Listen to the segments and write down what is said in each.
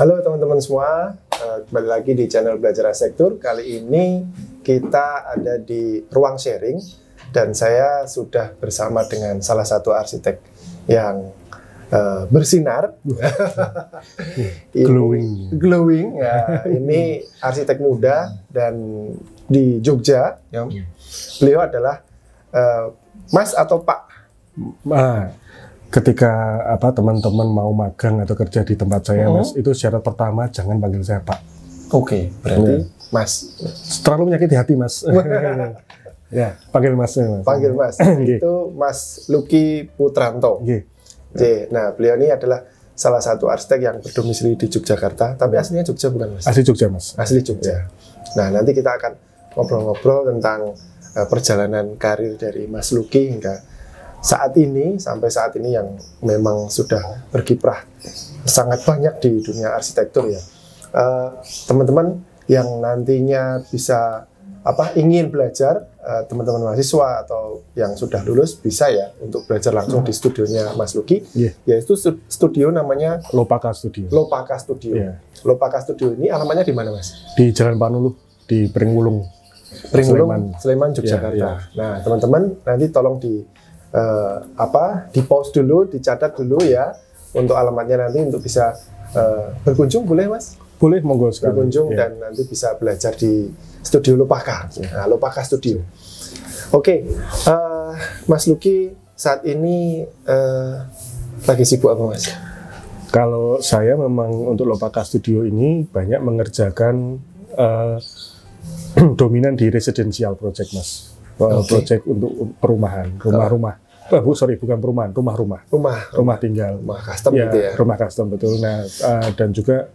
Halo teman-teman semua, kembali lagi di channel Belajar Arsitektur. Kali ini kita ada di ruang sharing dan saya sudah bersama dengan salah satu arsitek yang bersinar, glowing. Ya, ini arsitek muda dan di Jogja. Ya. Beliau adalah Mas atau Pak? Ketika teman-teman mau magang atau kerja di tempat saya, Mas, itu syarat pertama jangan panggil saya Pak. Oke, berarti Mas. Terlalu menyakiti hati, Mas. Ya, panggil Mas. Panggil Mas. Itu Mas Lucky Putranto. Nah, beliau ini adalah salah satu arsitek yang berdomisili di Yogyakarta, tapi aslinya Jogja bukan, Mas? Asli Jogja, Mas. Asli Jogja. Nah, nanti kita akan ngobrol-ngobrol tentang perjalanan karir dari Mas Lucky hingga sampai saat ini yang memang sudah berkiprah sangat banyak di dunia arsitektur ya. Teman-teman yang nantinya bisa ingin belajar, teman-teman mahasiswa atau yang sudah lulus bisa ya untuk belajar langsung di studionya Mas Lucky, yaitu studio namanya Lopaka Studio. Lopaka Studio. Lopaka Studio ini alamatnya di mana, Mas? Di Jalan Panuluh di Pringwulung, Sleman, Yogyakarta. Nah, teman-teman nanti tolong di pause dulu, dicatat dulu ya untuk alamatnya nanti untuk bisa berkunjung, boleh Mas? Boleh, monggo sekali. Berkunjung dan nanti bisa belajar di studio Lopaka. Nah, Lopaka Studio. Oke, Mas Lucky saat ini lagi sibuk apa, Mas? Kalau saya memang untuk Lopaka Studio ini banyak mengerjakan dominan di residential project, Mas. Project untuk perumahan, rumah-rumah. Bukan perumahan, rumah tinggal. Rumah custom ya, gitu ya? Rumah custom, betul. Nah, dan juga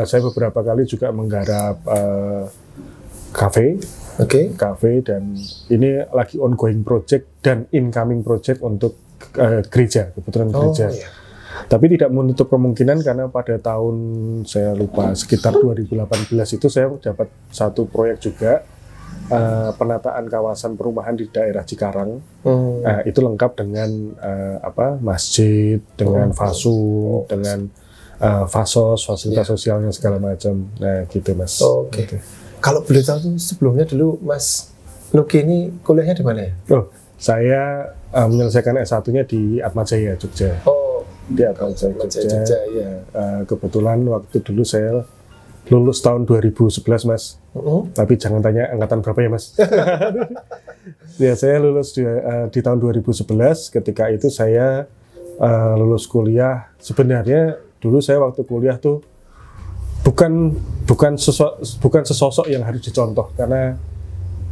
saya beberapa kali juga menggarap kafe, dan ini lagi ongoing project dan incoming project untuk gereja, kebetulan gereja. Iya. Tapi tidak menutup kemungkinan karena pada tahun saya lupa sekitar 2018 itu saya dapat satu proyek juga. Penataan kawasan perumahan di daerah Cikarang, itu lengkap dengan masjid, dengan fasum, dengan fasilitas sosialnya segala macam. Nah, gitu, Mas. Gitu. Kalau boleh tahu sebelumnya dulu Mas Lucky ini kuliahnya di mana ya? Saya menyelesaikan S1-nya di Atmajaya, Jogja. Di Atmajaya, Jogja. Ya. Kebetulan waktu dulu saya lulus tahun 2011, Mas. Tapi jangan tanya angkatan berapa ya, Mas. Ya, saya lulus di tahun 2011. Ketika itu saya lulus kuliah. Sebenarnya dulu saya waktu kuliah tuh bukan sesosok yang harus dicontoh karena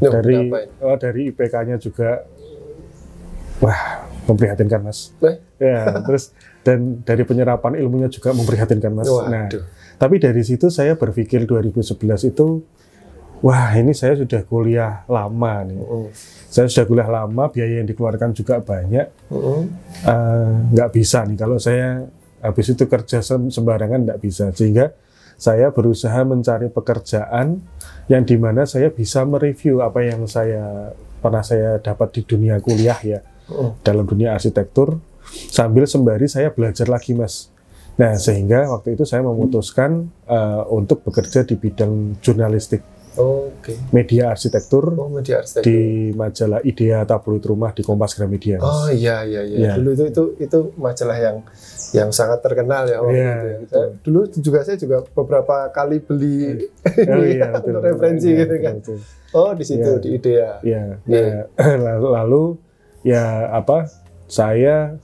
dari IPK-nya juga memprihatinkan, Mas. Ya, terus dan dari penyerapan ilmunya juga memprihatinkan, Mas. Nah, tapi dari situ saya berpikir 2011 itu, ini saya sudah kuliah lama nih. Saya sudah kuliah lama, biaya yang dikeluarkan juga banyak. Nggak bisa nih kalau saya habis itu kerja sembarangan, nggak bisa. Sehingga saya berusaha mencari pekerjaan yang dimana saya bisa mereview apa yang pernah saya dapat di dunia kuliah ya, dalam dunia arsitektur, sambil sembari saya belajar lagi, Mas. Nah, sehingga waktu itu saya memutuskan untuk bekerja di bidang jurnalistik, media arsitektur, di majalah Idea Tabloid Rumah di Kompas Gramedia. Mas. Iya. Dulu itu majalah yang sangat terkenal ya. Dulu saya juga beberapa kali beli untuk referensi gitu kan. Di situ di Idea. Lalu saya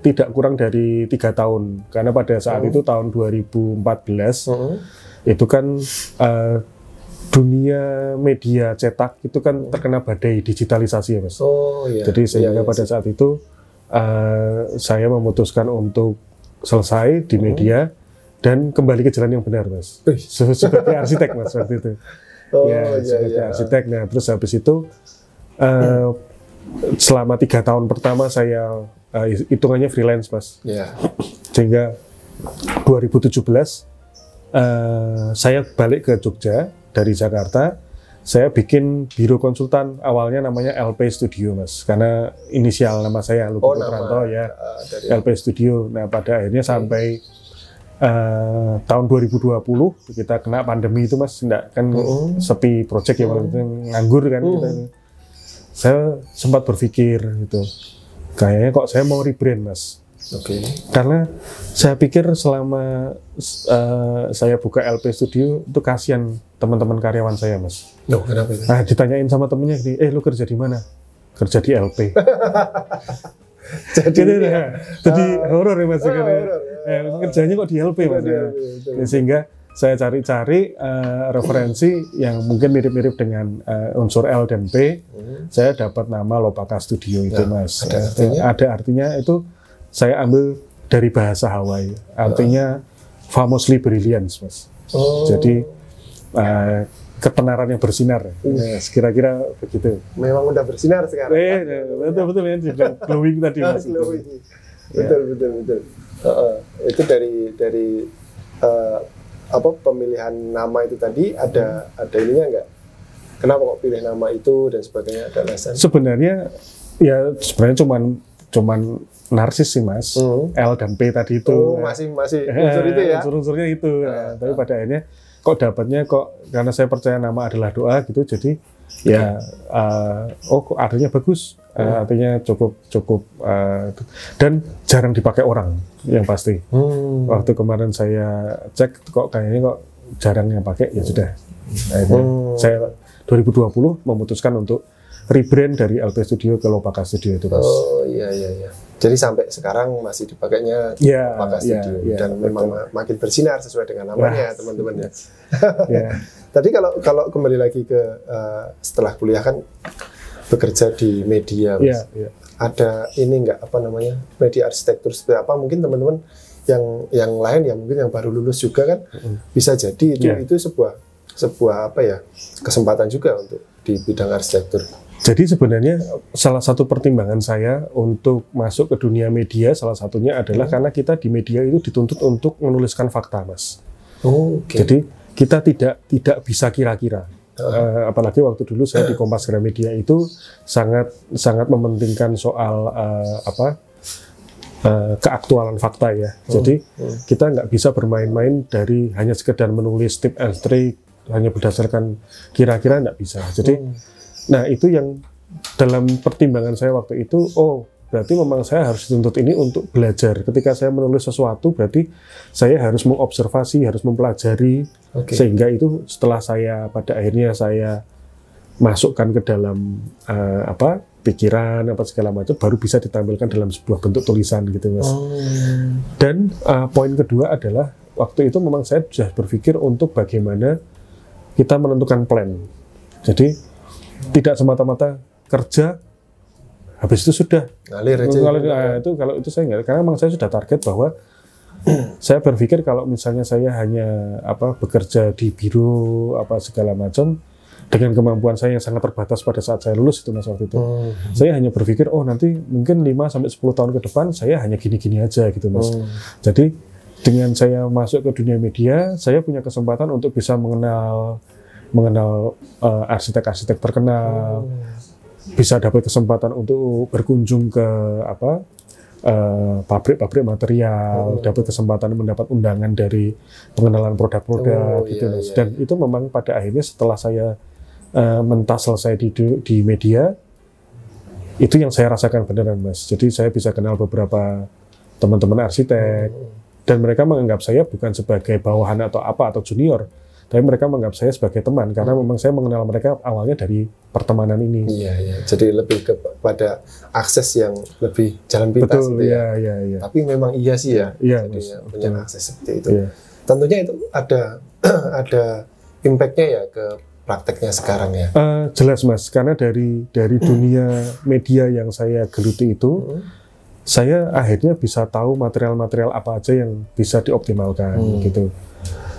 tidak kurang dari 3 tahun karena pada saat itu tahun 2014 itu kan dunia media cetak itu kan terkena badai digitalisasi ya, Mas. Jadi sehingga pada saat itu saya memutuskan untuk selesai di media dan kembali ke jalan yang benar, Mas. Sebagai arsitek, Mas, waktu itu. Sebagai arsitek. Nah, terus habis itu selama 3 tahun pertama saya hitungannya freelance, Mas. Sehingga 2017 saya balik ke Jogja dari Jakarta. Saya bikin biro konsultan, awalnya namanya LP Studio, Mas, karena inisial nama saya Lucky Putranto ya, LP Studio. Nah, pada akhirnya sampai tahun 2020 kita kena pandemi itu Mas, enggak kan sepi project ya waktu itu, nganggur kan kita. Saya sempat berpikir gitu, kayaknya kok saya mau rebrand Mas. Karena saya pikir selama saya buka LP Studio itu kasihan teman-teman karyawan saya Mas. Kenapa itu? Nah, ditanyain sama temennya gini, lu kerja di mana? Kerja di LP. Jadi horor ya Mas. Kerjanya kok di LP Mas. Sehingga saya cari-cari referensi yang mungkin mirip-mirip dengan unsur L dan P. Saya dapat nama Lopaka Studio itu Mas. Ada artinya itu saya ambil dari bahasa Hawaii. Artinya famously brilliant Mas. Jadi ketenaran yang bersinar. Kira-kira begitu. Memang udah bersinar sekarang. Betul ya, juga glowing tadi Mas. Betul. Itu dari pemilihan nama itu tadi ada ininya nggak? Kenapa kok pilih nama itu dan sebagainya, ada alasan? Sebenarnya cuman narsis sih Mas. L dan P tadi itu. Masih unsur itu ya. Unsur-unsurnya itu. Tapi pada akhirnya kok dapatnya karena saya percaya nama adalah doa gitu, jadi ya kok artinya bagus, artinya cukup dan jarang dipakai orang yang pasti. Waktu kemarin saya cek kok kayaknya kok jarang yang pakai, ya sudah. Akhirnya saya 2020 memutuskan untuk rebrand dari LP Studio ke Lopaka Studio itu Mas. Iya. Jadi sampai sekarang masih dipakainya Lopaka Studio dan memang makin bersinar sesuai dengan namanya teman-teman ya. Tadi kalau kembali lagi ke setelah kuliah kan bekerja di media Mas. Ada ini nggak media arsitektur seperti apa? Mungkin teman-teman yang lain ya mungkin yang baru lulus juga kan bisa jadi itu sebuah kesempatan juga untuk di bidang arsitektur. Jadi sebenarnya salah satu pertimbangan saya untuk masuk ke dunia media salah satunya adalah karena kita di media itu dituntut untuk menuliskan fakta Mas. Jadi kita tidak bisa kira-kira. Apalagi waktu dulu saya di Kompas Gramedia itu sangat mementingkan soal keaktualan fakta ya. Jadi kita nggak bisa bermain-main dari hanya sekedar menulis tip and trick hanya berdasarkan kira-kira, nggak bisa. Jadi nah itu yang dalam pertimbangan saya waktu itu, berarti memang saya harus dituntut ini untuk belajar. Ketika saya menulis sesuatu berarti saya harus mengobservasi, harus mempelajari, sehingga itu setelah saya pada akhirnya saya masukkan ke dalam pikiran segala macam baru bisa ditampilkan dalam sebuah bentuk tulisan gitu Mas. Dan poin kedua adalah waktu itu memang saya sudah berpikir untuk bagaimana kita menentukan plan. Jadi tidak semata-mata kerja habis itu sudah ngalir aja. Kalau itu saya nggak, karena memang saya sudah target bahwa saya berpikir kalau misalnya saya hanya bekerja di biro segala macam dengan kemampuan saya yang sangat terbatas pada saat saya lulus itu Mas waktu itu. Saya hanya berpikir nanti mungkin 5-10 tahun ke depan saya hanya gini-gini aja gitu Mas. Jadi dengan saya masuk ke dunia media, saya punya kesempatan untuk bisa mengenal arsitek-arsitek terkenal, bisa dapat kesempatan untuk berkunjung ke pabrik-pabrik material, dapat kesempatan mendapat undangan dari pengenalan produk-produk gitu. Dan itu memang pada akhirnya setelah saya mentas selesai di media, itu yang saya rasakan beneran Mas. Jadi saya bisa kenal beberapa teman-teman arsitek, dan mereka menganggap saya bukan sebagai bawahan atau junior, tapi mereka menganggap saya sebagai teman karena memang saya mengenal mereka awalnya dari pertemanan ini. Iya. Jadi lebih kepada akses yang lebih jalan pintas. Betul, gitu ya. Tapi memang iya sih ya. Iya, punya akses seperti itu. Iya. Tentunya itu ada impact-nya ya ke prakteknya sekarang ya. Jelas Mas, karena dari dunia media yang saya geluti itu, saya akhirnya bisa tahu material-material apa aja yang bisa dioptimalkan gitu.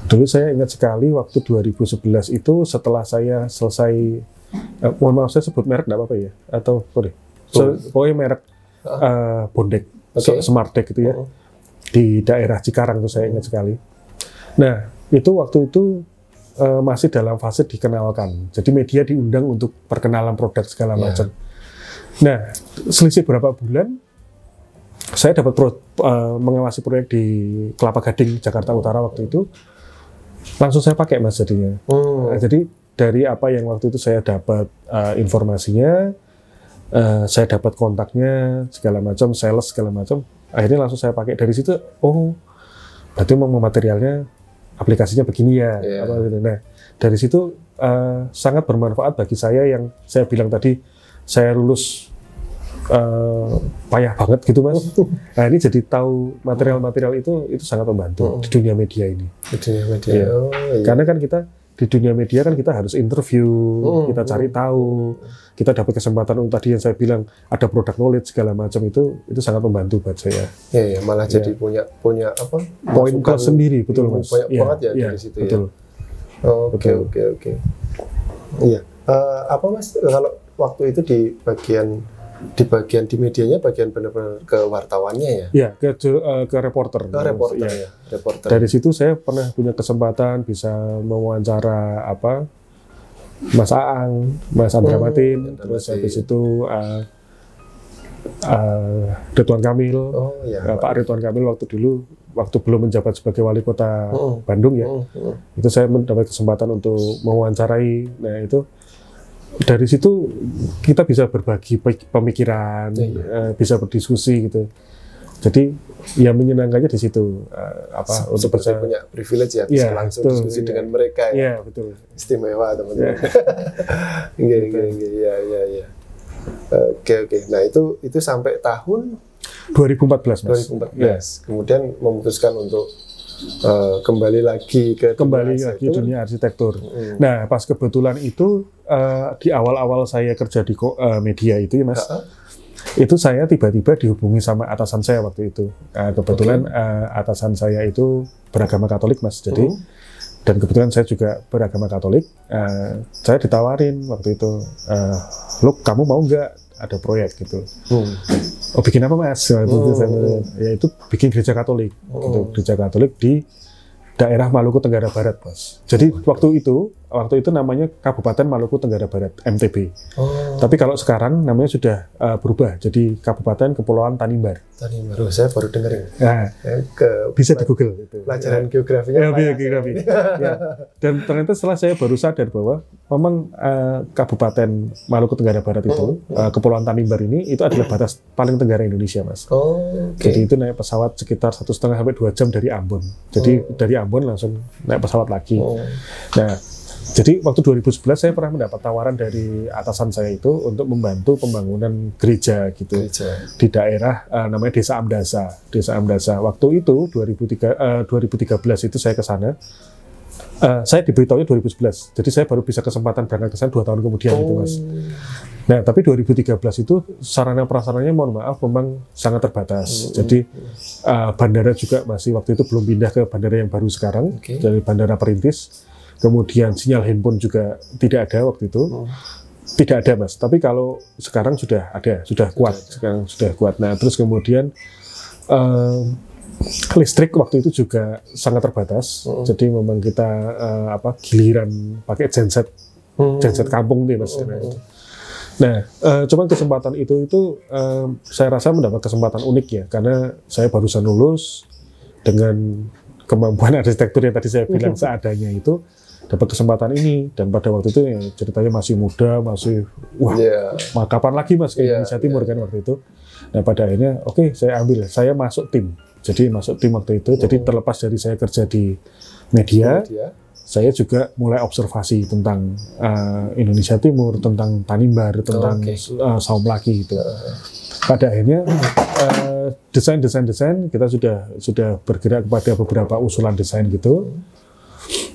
Dulu saya ingat sekali waktu 2011 itu setelah saya selesai, mohon maaf saya sebut merek nggak apa-apa ya? Atau boleh? Pokoknya merek Bondek, Smart Deck gitu ya, di daerah Cikarang itu saya ingat sekali. Nah, itu waktu itu masih dalam fase dikenalkan. Jadi media diundang untuk perkenalan produk segala macam. Nah, selisih berapa bulan, saya dapat mengawasi proyek di Kelapa Gading, Jakarta Utara waktu itu, langsung saya pakai Mas jadinya. Jadi dari apa yang waktu itu saya dapat informasinya, saya dapat kontaknya segala macam, sales segala macam, akhirnya langsung saya pakai. Dari situ, oh berarti memang materialnya aplikasinya begini ya. Apa gitu. Nah dari situ sangat bermanfaat bagi saya yang saya bilang tadi, saya lulus payah banget gitu Mas. Nah ini jadi tahu material-material itu sangat membantu di dunia media ini. Di dunia media. Ya. Karena kan kita di dunia media kan kita harus interview, kita cari tahu, kita dapat kesempatan untuk tadi yang saya bilang ada product knowledge segala macam itu sangat membantu buat saya. Iya, malah jadi punya apa? Poin plus sendiri, betul Mas. Banyak banget ya dari situ betul. Ya. Oke. Iya. Apa Mas kalau waktu itu di medianya bagian benar-benar ke wartawannya ya? Iya, ke reporter. Ke reporter ya. Reporter. Dari situ saya pernah punya kesempatan bisa mewawancara Mas Aang, Mas Andra Matin, terus habis itu Ridwan Kamil, Pak Ridwan Kamil waktu belum menjabat sebagai wali kota Bandung ya, itu saya mendapat kesempatan untuk mewawancarai. Nah itu dari situ kita bisa berbagi pemikiran, bisa berdiskusi gitu. Jadi ya menyenangkannya di situ untuk saya punya privilege ya bisa langsung diskusi dengan mereka ya. Iya betul. Istimewa teman-teman. Iya. Oke. Nah itu sampai tahun 2014 Mas. 2014. Ya. Kemudian memutuskan untuk kembali lagi ke dunia arsitektur. Nah, pas kebetulan itu di awal-awal saya kerja di media itu ya Mas, itu saya tiba-tiba dihubungi sama atasan saya waktu itu. Kebetulan atasan saya itu beragama Katolik Mas, jadi dan kebetulan saya juga beragama Katolik. Saya ditawarin waktu itu, "Look, kamu mau nggak ada proyek gitu?" Oh bikin apa Mas? Ya itu bikin gereja Katolik, gitu. Gereja Katolik di daerah Maluku Tenggara Barat, Mas. Jadi waktu itu namanya Kabupaten Maluku Tenggara Barat, MTB. Tapi kalau sekarang namanya sudah berubah, jadi Kabupaten Kepulauan Tanimbar. Saya baru dengerin. Nah, bisa di Google. Pelajaran geografinya. Geografi. Dan ternyata setelah saya baru sadar bahwa memang Kabupaten Maluku Tenggara Barat itu, Kepulauan Tanimbar ini, itu adalah batas paling tenggara Indonesia, Mas. Jadi itu naik pesawat sekitar 1,5 sampai 2 jam dari Ambon. Jadi dari Ambon langsung naik pesawat lagi. Nah, jadi waktu 2011 saya pernah mendapat tawaran dari atasan saya itu untuk membantu pembangunan gereja gitu di daerah namanya Desa Amdasa. Waktu itu 2013 itu saya ke sana. Saya diberitahunya 2011. Jadi saya baru bisa kesempatan berangkat ke sana 2 tahun kemudian gitu Mas. Nah, tapi 2013 itu sarana prasarannya mohon maaf memang sangat terbatas. Jadi bandara juga masih waktu itu belum pindah ke bandara yang baru sekarang, dari Bandara Perintis. Kemudian sinyal handphone juga tidak ada waktu itu. Tidak ada Mas, tapi kalau sekarang sudah ada, sudah kuat. Sekarang sudah kuat. Nah, terus kemudian listrik waktu itu juga sangat terbatas. Jadi memang kita giliran pakai genset kampung nih Mas. Nah, cuman kesempatan itu saya rasa mendapat kesempatan unik ya, karena saya barusan lulus dengan kemampuan arsitektur yang tadi saya bilang seadanya itu, dapat kesempatan ini, dan pada waktu itu ya, ceritanya masih muda, kapan lagi Mas ke Indonesia Timur kan waktu itu. Nah pada akhirnya saya masuk tim. Jadi masuk tim waktu itu, jadi terlepas dari saya kerja di media, saya juga mulai observasi tentang Indonesia Timur, tentang Tanimbar, tentang Saum Laki gitu. Pada akhirnya desain kita sudah bergerak kepada beberapa usulan desain gitu.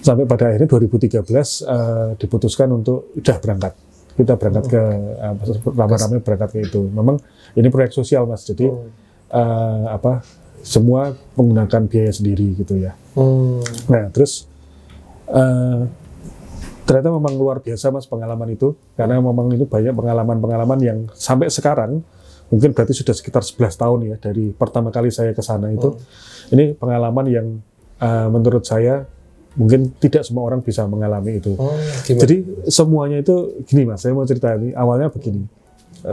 Sampai pada akhirnya 2013 diputuskan untuk udah berangkat. Kita berangkat ke ramai-ramai berangkat ke itu. Memang ini proyek sosial Mas. Jadi semua menggunakan biaya sendiri gitu ya. Nah, terus ternyata memang luar biasa Mas pengalaman itu, karena memang itu banyak pengalaman-pengalaman yang sampai sekarang mungkin berarti sudah sekitar 11 tahun ya dari pertama kali saya ke sana itu. Ini pengalaman yang menurut saya mungkin tidak semua orang bisa mengalami itu. Jadi semuanya itu gini Mas, saya mau cerita ini awalnya begini.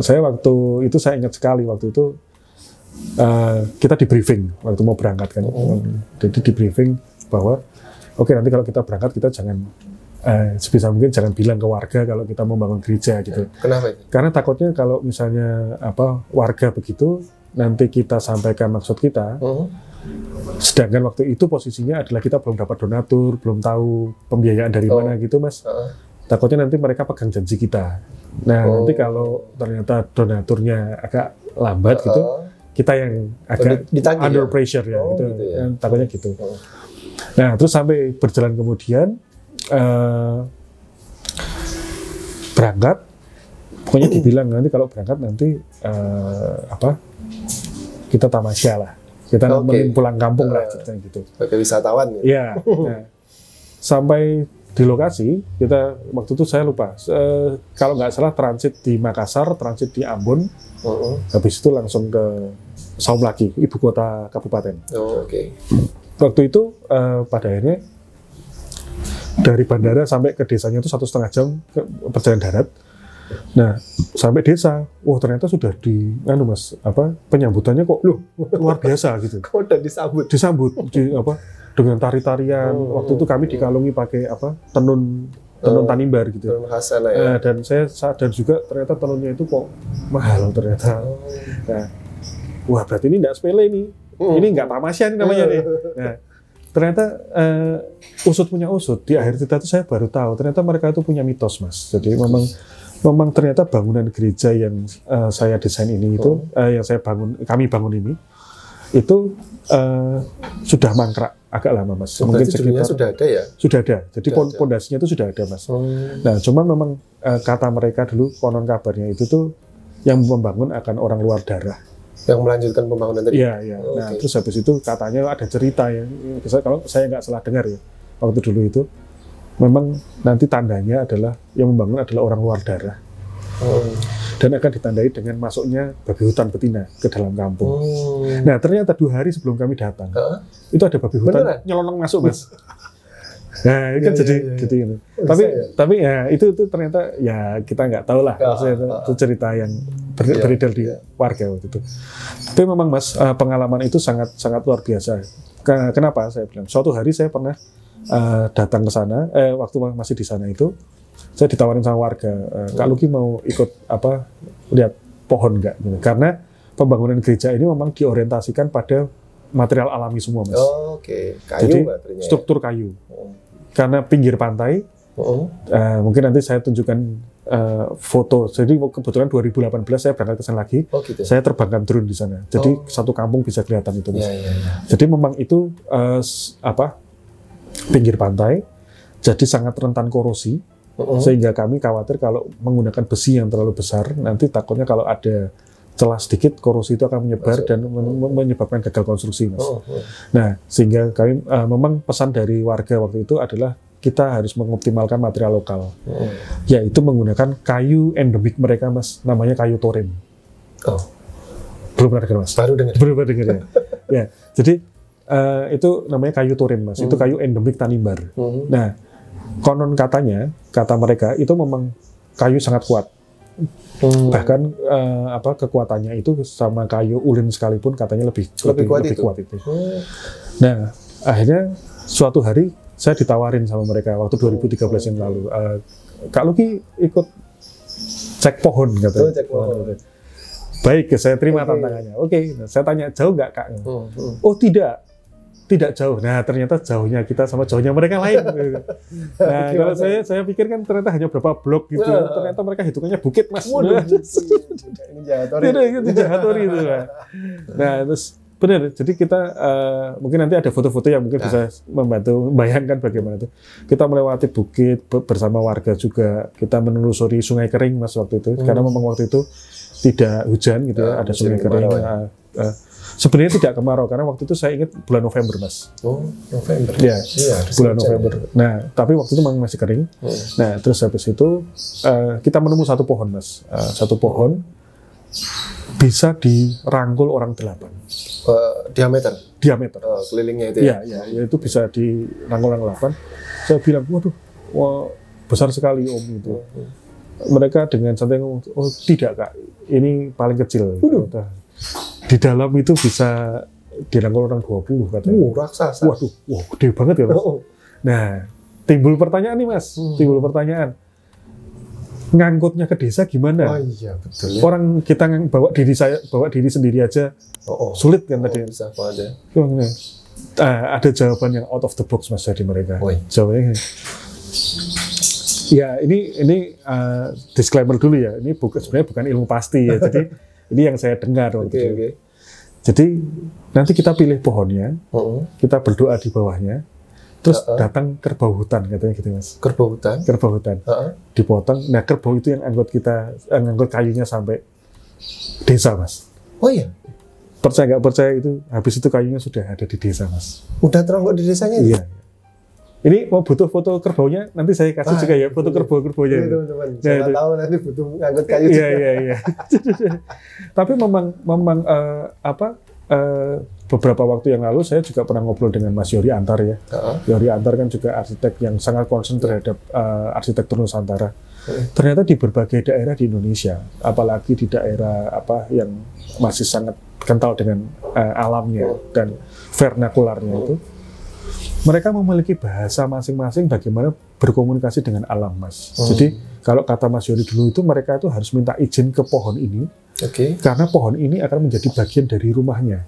Saya waktu itu saya ingat sekali waktu itu kita di briefing waktu mau berangkat kan. Jadi di briefing bahwa oke, nanti kalau kita berangkat kita jangan sebisa mungkin jangan bilang ke warga kalau kita mau bangun gereja gitu. Kenapa itu? Karena takutnya kalau misalnya warga begitu, nanti kita sampaikan maksud kita, sedangkan waktu itu posisinya adalah kita belum dapat donatur, belum tahu pembiayaan dari mana gitu Mas. Takutnya nanti mereka pegang janji kita. Nah nanti kalau ternyata donaturnya agak lambat gitu, kita yang agak under pressure ya, gitu. Ya. Takutnya gitu. Nah terus sampai berjalan kemudian berangkat, pokoknya dibilang nanti kalau berangkat nanti kita tamasya lah, kita nemenin pulang kampung lah gitu. Sebagai wisatawan. Ya. Nah, sampai di lokasi kita waktu itu saya lupa, kalau nggak salah transit di Makassar, transit di Ambon, habis itu langsung ke Saum lagi, ibu kota kabupaten. Waktu itu pada akhirnya dari bandara sampai ke desanya itu 1,5 jam perjalanan darat. Nah, sampai desa, wah ternyata sudah Mas, penyambutannya kok luar biasa gitu. Kok udah disambut? Disambut dengan tari-tarian. Waktu itu kami dikalungi pakai tenun Tanimbar gitu. Khas lah ya. Dan saya sadar juga ternyata tenunnya itu kok mahal ternyata. Nah, wah berarti ini nggak sepele nih. Ini nggak tamasya nih namanya nih. Nah, ternyata usut punya usut. Di akhir cerita itu saya baru tahu ternyata mereka itu punya mitos Mas. Jadi memang ternyata bangunan gereja yang saya desain ini itu, yang kami bangun ini, itu sudah mangkrak agak lama Mas. Mungkin sekitar sudah ada ya? Sudah ada. Jadi pondasinya itu sudah ada Mas. Nah, cuman memang kata mereka dulu, konon kabarnya itu tuh yang membangun akan orang luar darah. Yang melanjutkan pembangunan tadi? Iya. Nah, terus habis itu katanya ada cerita ya, kalau saya nggak salah dengar ya, waktu dulu itu, memang nanti tandanya adalah yang membangun adalah orang luar darah. Dan akan ditandai dengan masuknya babi hutan betina ke dalam kampung. Nah, ternyata 2 hari sebelum kami datang, itu ada babi hutan nyelonong masuk Mas. Nah, itu kan jadi gitu. Tapi ya itu ternyata ya kita nggak tahu lah. Itu cerita yang beredar di warga waktu itu. Tapi memang Mas, pengalaman itu sangat luar biasa. Kenapa saya bilang? Suatu hari saya pernah datang ke sana, waktu masih di sana itu, saya ditawarin sama warga, Kak Luki mau ikut lihat pohon nggak? Gitu. Karena pembangunan gereja ini memang diorientasikan pada material alami semua Mas. Kayu. Jadi struktur kayu. Karena pinggir pantai, mungkin nanti saya tunjukkan foto. Jadi kebetulan 2018 saya berangkat ke sana lagi. Gitu. Saya terbangkan drone di sana. Jadi satu kampung bisa kelihatan itu Mas. Jadi memang itu pinggir pantai, jadi sangat rentan korosi, sehingga kami khawatir kalau menggunakan besi yang terlalu besar, nanti takutnya kalau ada celah sedikit, korosi itu akan menyebar dan menyebabkan gagal konstruksi, Mas. Nah, sehingga kami memang pesan dari warga waktu itu adalah kita harus mengoptimalkan material lokal, yaitu menggunakan kayu endemik mereka, Mas, namanya kayu torim. Belum pernah dengar, Mas? Baru dengar ya. Ya, jadi itu namanya kayu torim, Mas. Itu kayu endemik Tanimbar. Nah, konon katanya, kata mereka itu memang kayu sangat kuat. Bahkan kekuatannya itu sama kayu ulin sekalipun katanya lebih kuat itu. Nah, akhirnya suatu hari saya ditawarin sama mereka waktu 2013 yang lalu, Kak Luki ikut cek pohon katanya. Cek pohon. Baik, saya terima tantangannya. Nah, saya tanya jauh nggak Kak? Oh tidak jauh. Nah, ternyata jauhnya kita sama jauhnya mereka lain. Nah, kalau saya pikir kan ternyata hanya berapa blok gitu. Ternyata mereka hitungannya bukit, Mas. Ini Jahatori itu. Nah, terus benar. Jadi kita mungkin nanti ada foto-foto yang mungkin bisa membantu membayangkan bagaimana itu. Kita melewati bukit bersama warga juga. Kita menelusuri sungai kering, Mas, waktu itu. Karena memang waktu itu tidak hujan gitu ya, ada sungai kering. Sebenarnya tidak kemarau karena waktu itu saya ingat bulan November, Mas. November. Ya, bulan November. Nah, tapi waktu itu memang masih kering. Nah, terus habis itu kita menemukan satu pohon, Mas. Satu pohon bisa dirangkul orang 8. Diameter. Kelilingnya itu ya. Iya, itu bisa dirangkul orang 8. Saya bilang, wah, besar sekali Om itu. Mereka dengan santai ngomong, oh tidak Kak, ini paling kecil. di dalam itu bisa dirangkul orang 20 katanya. Raksasa. Waduh, gede banget ya Mas. Nah, timbul pertanyaan nih Mas, timbul pertanyaan. Ngangkutnya ke desa gimana? Oh iya, betul ya. Orang kita bawa diri sendiri aja sulit kan tadi. Bisa aja. Ada jawaban yang out of the box Mas dari mereka. Jawabannya ini. Ya, ini disclaimer dulu ya. Ini sebenarnya bukan ilmu pasti ya. Jadi ini yang saya dengar waktu itu. Jadi nanti kita pilih pohonnya, kita berdoa di bawahnya, terus datang kerbau hutan katanya gitu Mas. Kerbau hutan, dipotong. Nah kerbau itu yang ngangkut kayunya sampai desa Mas. Oh iya. Percaya nggak percaya itu, habis itu kayunya sudah ada di desa Mas. Udah terangkut di desanya? Iya. Ini mau butuh foto kerbaunya, nanti saya kasih juga ya foto kerbau-kerbaunya. Iya teman-teman, saya tahu nanti butuh ngangkut kayu juga. Iya. Tapi memang beberapa waktu yang lalu saya juga pernah ngobrol dengan Mas Yori Antar ya. Yori Antar kan juga arsitek yang sangat concern terhadap arsitektur Nusantara. Ternyata di berbagai daerah di Indonesia, apalagi di daerah yang masih sangat kental dengan alamnya dan vernakularnya itu, mereka memiliki bahasa masing-masing bagaimana berkomunikasi dengan alam, Mas. Jadi kalau kata Mas Yori dulu itu mereka itu harus minta izin ke pohon ini, karena pohon ini akan menjadi bagian dari rumahnya,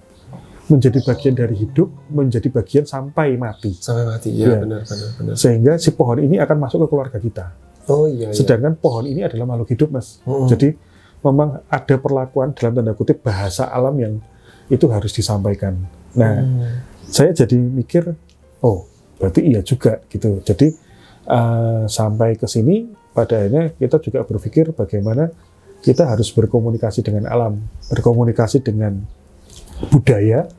menjadi bagian dari hidup, menjadi bagian sampai mati. Sampai mati, ya. Benar. Sehingga si pohon ini akan masuk ke keluarga kita. Oh iya. Sedangkan pohon ini adalah makhluk hidup, Mas. Jadi memang ada perlakuan dalam tanda kutip bahasa alam yang itu harus disampaikan. Nah, saya jadi mikir, berarti iya juga gitu. Jadi sampai ke sini pada akhirnya kita juga berpikir bagaimana kita harus berkomunikasi dengan alam, berkomunikasi dengan budaya,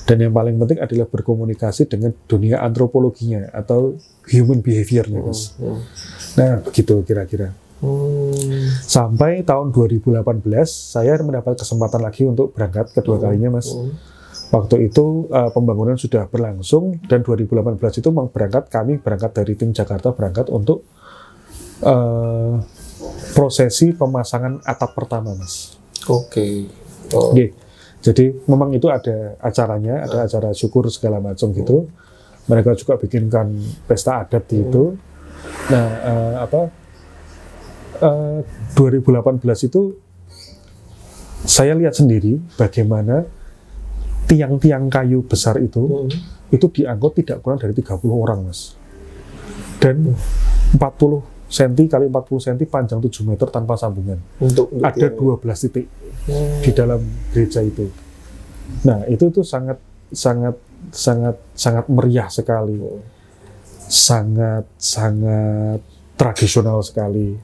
dan yang paling penting adalah berkomunikasi dengan dunia antropologinya atau human behavior-nya, Mas. Nah, begitu kira-kira. Sampai tahun 2018 saya mendapat kesempatan lagi untuk berangkat kedua kalinya, Mas. Waktu itu pembangunan sudah berlangsung dan 2018 itu kami berangkat dari tim Jakarta berangkat untuk prosesi pemasangan atap pertama, Mas. Oke. Jadi memang itu ada acaranya, ada acara syukur segala macam gitu. Mereka juga bikinkan pesta adat di itu. Nah, 2018 itu saya lihat sendiri bagaimana tiang-tiang kayu besar itu diangkut tidak kurang dari 30 orang, Mas. Dan 40 cm kali 40 cm panjang 7 meter tanpa sambungan. Ada 12 titik di dalam gereja itu. Nah, itu tuh sangat meriah sekali. Sangat tradisional sekali.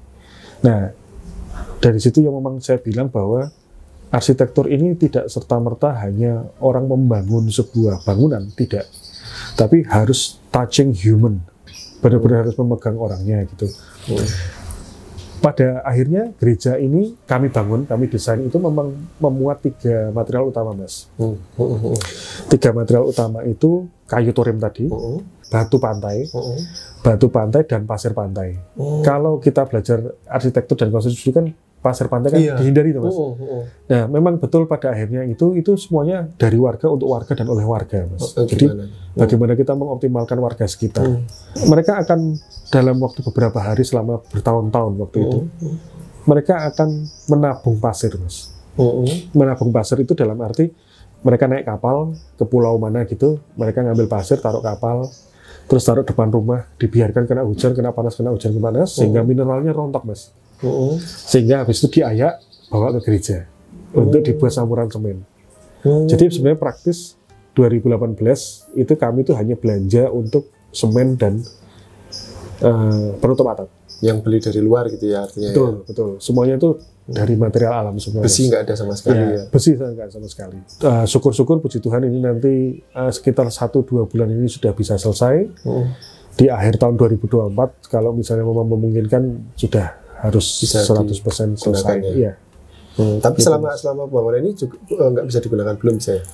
Nah, dari situ yang memang saya bilang bahwa arsitektur ini tidak serta-merta hanya orang membangun sebuah bangunan, tidak. Tapi harus touching human, benar-benar harus memegang orangnya gitu. Pada akhirnya gereja ini kami bangun, kami desain itu memang memuat 3 material utama, Mas. 3 material utama itu kayu torim tadi, batu pantai dan pasir pantai. Kalau kita belajar arsitektur dan konstruksi kan pasir pantai kan dihindari itu, Mas. Nah, memang betul pada akhirnya itu semuanya dari warga untuk warga dan oleh warga, Mas. Jadi bagaimana kita mengoptimalkan warga sekitar. Mereka akan dalam waktu beberapa hari selama bertahun-tahun waktu itu, mereka akan menabung pasir, Mas. Menabung pasir itu dalam arti mereka naik kapal ke pulau mana gitu, mereka ngambil pasir, taruh kapal, terus taruh depan rumah, dibiarkan kena hujan, kena panas, sehingga mineralnya rontok, Mas. Sehingga habis itu diayak, bawa ke gereja untuk dibuat samuran semen. Jadi sebenarnya praktis 2018 itu kami itu hanya belanja untuk semen dan penutup atap. Yang beli dari luar gitu ya artinya. Betul. Semuanya itu dari material alam semua. Besi nggak ada sama sekali ya. Besi nggak sama sekali. Syukur-syukur puji Tuhan ini nanti sekitar 1-2 bulan ini sudah bisa selesai. Di akhir tahun 2024 kalau misalnya memungkinkan sudah harus bisa 100% selesai. Iya. Tapi gitu. selama bangunan ini juga nggak bisa digunakan, belum bisa ya?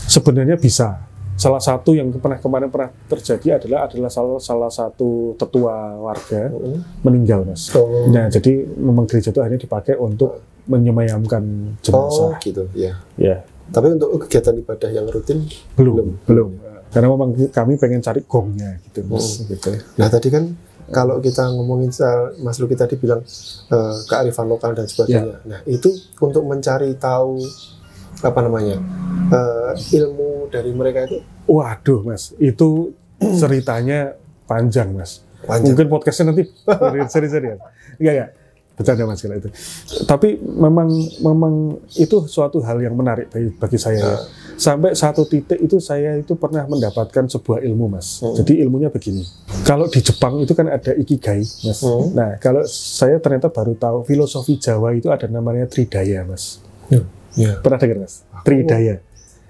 Sebenarnya bisa. Salah satu yang kemarin pernah terjadi adalah salah satu tetua warga meninggal, Mas. Nah, jadi memang gereja itu akhirnya dipakai untuk menyemayamkan jenazah. Gitu, ya. Ya. Tapi untuk kegiatan ibadah yang rutin belum. Karena memang kami pengen cari gongnya gitu, Mas. Gitu. Nah tadi kan kalau kita ngomongin Mas Luki tadi bilang kearifan lokal dan sebagainya. Nah itu untuk mencari tahu apa namanya ilmu dari mereka itu. Waduh, Mas, itu ceritanya panjang, Mas. Mungkin podcastnya nanti seri-seri. Enggak. Bercanda, Mas, kalau itu. Tapi memang itu suatu hal yang menarik bagi saya. Ya. Sampai satu titik itu saya itu pernah mendapatkan sebuah ilmu, Mas. Jadi ilmunya begini. Kalau di Jepang itu kan ada ikigai, Mas. Nah, kalau saya ternyata baru tahu filosofi Jawa itu ada namanya Tridaya, Mas. Pernah dengar, Mas? Tridaya.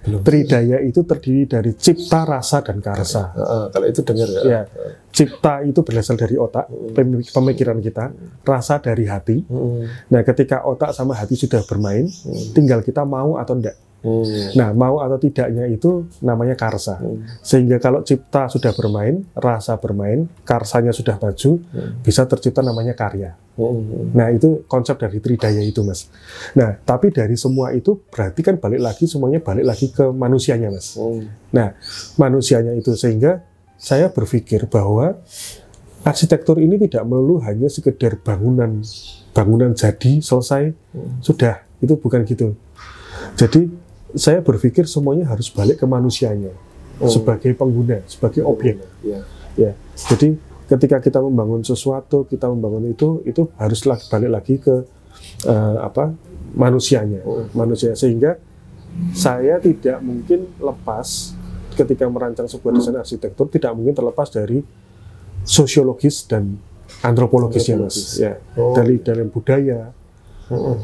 Belum. Tridaya itu terdiri dari cipta, rasa, dan karsa. Kalau itu dengar ya. Cipta itu berasal dari otak, pemikiran kita, rasa dari hati. Nah, ketika otak sama hati sudah bermain, tinggal kita mau atau enggak. Nah, mau atau tidaknya itu namanya karsa. Sehingga kalau cipta sudah bermain, rasa bermain, karsanya sudah maju, bisa tercipta namanya karya. Nah, itu konsep dari Tridaya itu, Mas. Nah, tapi dari semua itu berarti kan semuanya balik lagi ke manusianya, Mas. Nah, manusianya itu, sehingga saya berpikir bahwa arsitektur ini tidak melulu hanya sekedar bangunan jadi selesai sudah, itu bukan gitu. Jadi saya berpikir semuanya harus balik ke manusianya sebagai pengguna, sebagai objek. Ya, jadi ketika kita membangun sesuatu, kita membangun itu harus balik lagi ke manusianya, sehingga saya tidak mungkin lepas ketika merancang sebuah desain arsitektur, tidak mungkin terlepas dari sosiologis dan antropologisnya, Mas. Ya, dari dalam budaya,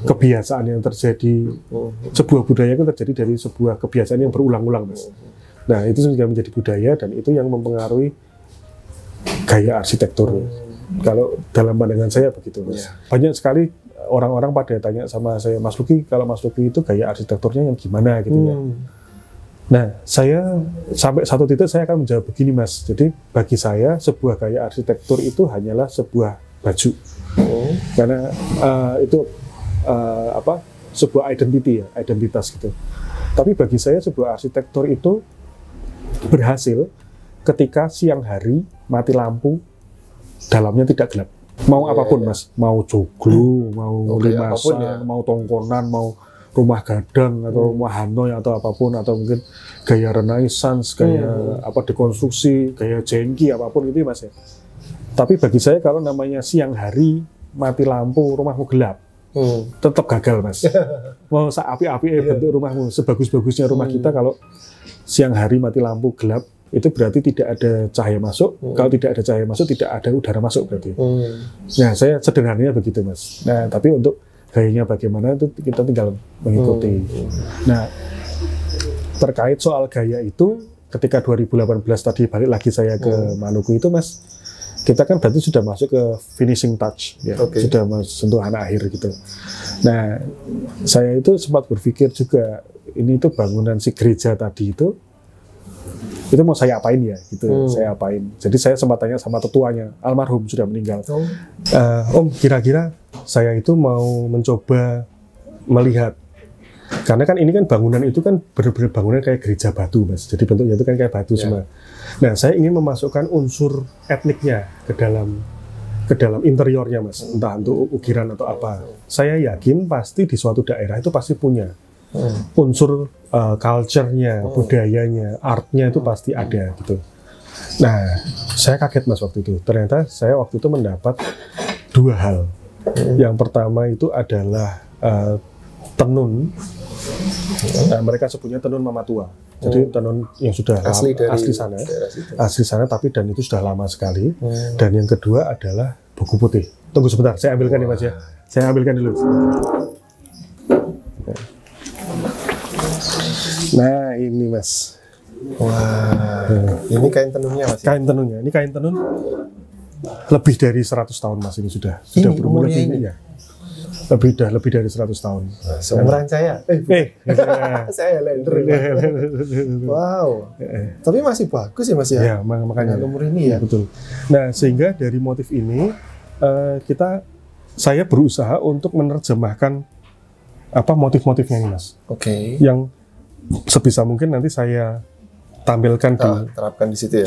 kebiasaan yang terjadi, sebuah budaya kan terjadi dari sebuah kebiasaan yang berulang-ulang, Mas. Nah, itu juga menjadi budaya dan itu yang mempengaruhi gaya arsitektur. Kalau dalam pandangan saya begitu, Mas. Banyak sekali orang-orang pada tanya sama saya, Mas Luki, kalau Mas Luki itu gaya arsitekturnya yang gimana gitu ya. Nah, saya sampai satu titik saya akan menjawab begini, Mas. Jadi bagi saya sebuah gaya arsitektur itu hanyalah sebuah baju, karena itu sebuah identitas gitu. Tapi bagi saya sebuah arsitektur itu berhasil ketika siang hari mati lampu, dalamnya tidak gelap. Mau apapun, Mas, mau joglo, mau limasan, mau tongkonan, mau rumah gadang atau rumah Hanoi atau apapun, atau mungkin gaya Renaissance, gaya dekonstruksi, gaya Jengki, apapun itu, Mas ya. Tapi bagi saya kalau namanya siang hari mati lampu, rumahmu gelap, tetap gagal, Mas. Mau seapi-api bentuk rumahmu, sebagus-bagusnya rumah kita, kalau siang hari mati lampu gelap, itu berarti tidak ada cahaya masuk. Kalau tidak ada cahaya masuk, tidak ada udara masuk berarti. Nah, saya sederhananya begitu, Mas. Nah, tapi untuk gayanya bagaimana itu kita tinggal mengikuti. Nah, terkait soal gaya itu, ketika 2018 tadi balik lagi saya ke Maluku itu, Mas, kita kan berarti sudah masuk ke finishing touch, ya, sudah sentuh anak akhir gitu. Nah, saya itu sempat berpikir juga, ini tuh bangunan si gereja tadi itu mau saya apain ya, gitu. Saya apain. Jadi saya sempat tanya sama tetuanya, almarhum sudah meninggal. Om, kira-kira saya itu mau mencoba melihat, karena kan ini kan bangunan itu kan benar-benar bangunan kayak gereja batu, Mas. Jadi bentuknya itu kan kayak batu semua. Nah, saya ingin memasukkan unsur etniknya ke dalam interiornya, Mas. Entah untuk ukiran atau apa. Saya yakin pasti di suatu daerah itu pasti punya unsur culture-nya, budayanya, art-nya itu pasti ada gitu. Nah, saya kaget, Mas, waktu itu. Ternyata saya waktu itu mendapat dua hal. Yang pertama itu adalah tenun. Mereka sebutnya tenun mama tua. Jadi tenun yang sudah asli sana, tapi dan itu sudah lama sekali. Dan yang kedua adalah buku putih. Tunggu sebentar, saya ambilkan ya, Mas ya. Saya ambilkan dulu. Nah, ini, Mas. Wah, ini kain tenunnya, Mas. Kain tenunnya. Ini kain tenun lebih dari 100 tahun, Mas, ini sudah berumur lebih ya. Lebih dari 100 tahun. Seumuran saya. Saya lender. Wow. Tapi masih bagus ya, Mas ya. Ya, makanya umur ini ya. Betul. Nah, sehingga dari motif ini saya berusaha untuk menerjemahkan motif-motifnya ini, Mas. Oke. Yang sebisa mungkin nanti saya tampilkan terapkan di situ ya,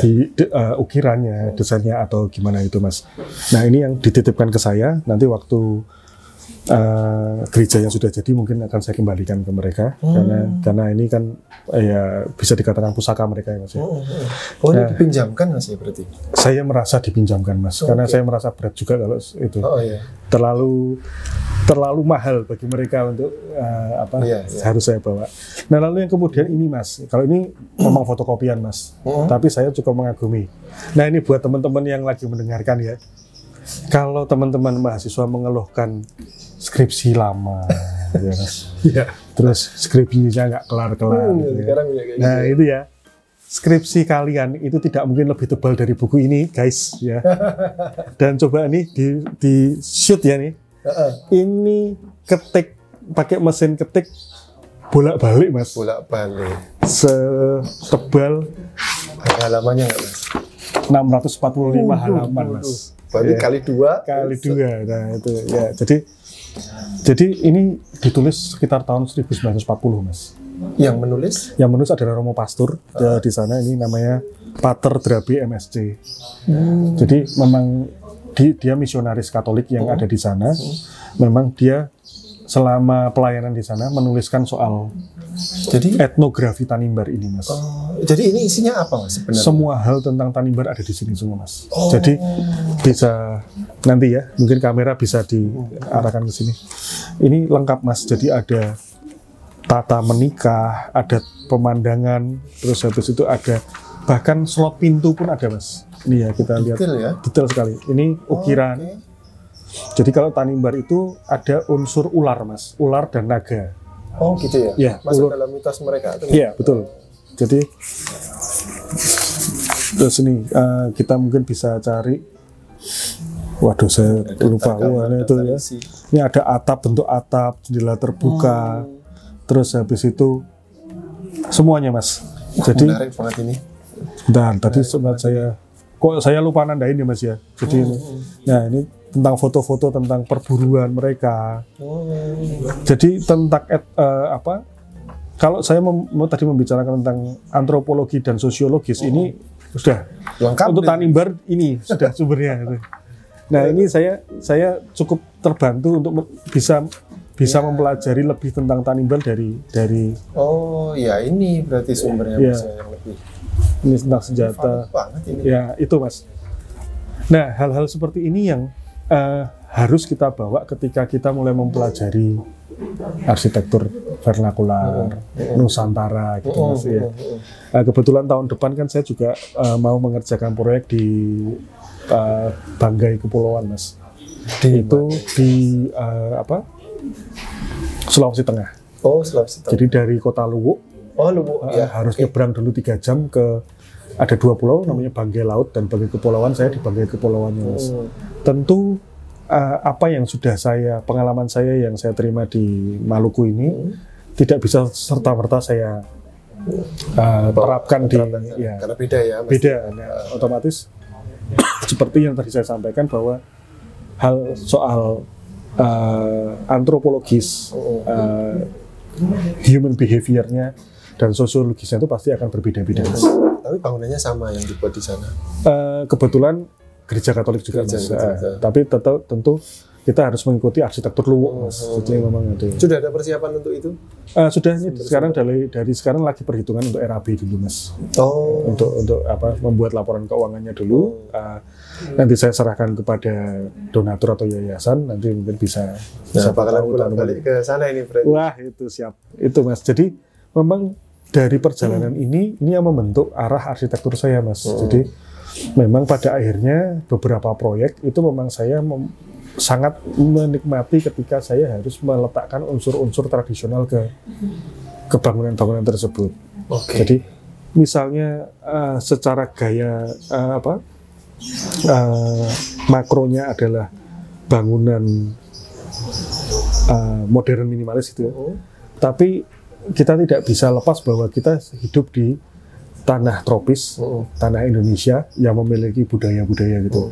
ukirannya, desainnya atau gimana itu Mas. Nah ini yang dititipkan ke saya, nanti waktu gereja yang sudah jadi mungkin akan saya kembalikan ke mereka, karena ini kan ya bisa dikatakan pusaka mereka ya Mas. Oh ini dipinjamkan Mas ya berarti? Saya merasa dipinjamkan Mas, karena saya merasa berat juga kalau itu terlalu mahal bagi mereka untuk harus saya bawa. Nah lalu yang kemudian ini Mas, kalau ini memang fotokopian Mas, tapi saya cukup mengagumi. Nah ini buat teman-teman yang lagi mendengarkan ya, kalau teman-teman mahasiswa mengeluhkan skripsi lama, ya Mas, terus skripsinya nggak kelar-kelar, nah itu ya, skripsi kalian itu tidak mungkin lebih tebal dari buku ini guys ya. Dan coba nih di shoot ya nih. Ini ketik pakai mesin ketik bolak-balik Mas. Bolak-balik. Setebal halamannya nggak Mas? 645 halaman Mas. Berarti kali dua. Nah itu ya. Jadi ini ditulis sekitar tahun 1940 Mas. Yang menulis? Yang menulis adalah Romo Pastur. Di sana ini namanya Pater Drabi MSc. Jadi memang dia misionaris Katolik yang ada di sana. Memang dia selama pelayanan di sana menuliskan soal etnografi Tanimbar ini Mas. Jadi ini isinya apa Mas sebenarnya? Semua hal tentang Tanimbar ada di sini semua Mas. Jadi bisa nanti ya, mungkin kamera bisa diarahkan ke sini. Ini lengkap Mas. Jadi ada tata menikah, ada pemandangan, terus habis itu ada bahkan slot pintu pun ada Mas. Ini ya kita lihat detail sekali. Ini ukiran. Jadi kalau Tanimbar itu ada unsur ular Mas, ular dan naga. Oh gitu ya? Ya, masuk dalam mitos mereka. Iya betul. Jadi terus ini kita mungkin bisa cari. Waduh saya lupa itu ya. Ini ada atap, bentuk atap, jendela terbuka. Terus habis itu semuanya Mas. Jadi menarik banget ini. Bentar, tadi sempat saya lupa nandain ya Mas ya. Jadi nah ini tentang foto-foto tentang perburuan mereka. Jadi tentang kalau saya tadi membicarakan tentang antropologi dan sosiologis ini sudah lengkap. Untuk Tanimbar ini sudah sumbernya. Nah ini saya cukup terbantu untuk bisa mempelajari lebih tentang Tanimbar dari. Oh ya ini berarti sumbernya Mas yang lebih. Ini tentang senjata. Ini. Ya itu Mas. Nah hal-hal seperti ini yang harus kita bawa ketika kita mulai mempelajari arsitektur vernakular Nusantara gitu Mas ya. Kebetulan tahun depan kan saya juga mau mengerjakan proyek di Banggai Kepulauan Mas. Itu di Sulawesi Tengah. Oh Sulawesi Tengah. Jadi dari kota Luwuk. Harus nyebrang dulu 3 jam ke ada 2 pulau namanya Banggai Laut dan Banggai Kepulauan. Saya di Banggai Kepulauannya Mas. Tentu apa yang sudah pengalaman saya yang saya terima di Maluku ini tidak bisa serta-merta saya terapkan karena beda ya Mas. Beda. Nah, otomatis seperti yang tadi saya sampaikan bahwa hal soal antropologis human behavior-nya dan sosiologisnya itu pasti akan berbeda-beda. Tapi bangunannya sama yang dibuat di sana. Kebetulan gereja Katolik juga Mas. Tapi tentu kita harus mengikuti arsitektur Luwuk Mas. Jadi memang ada. Sudah ada persiapan untuk itu? Sudah ini sekarang dari sekarang lagi perhitungan untuk RAB dulu Mas. Untuk membuat laporan keuangannya dulu. Nanti saya serahkan kepada donatur atau yayasan. Nanti mungkin bisa bakalan pulang-balik ke sana ini berarti. Wah itu siap. Itu Mas. Jadi memang dari perjalanan ini yang membentuk arah arsitektur saya Mas. Jadi memang pada akhirnya beberapa proyek itu memang saya sangat menikmati ketika saya harus meletakkan unsur-unsur tradisional ke bangunan-bangunan tersebut. Jadi misalnya secara gaya makronya adalah bangunan modern minimalis itu, tapi kita tidak bisa lepas bahwa kita hidup di tanah tropis, tanah Indonesia yang memiliki budaya-budaya gitu.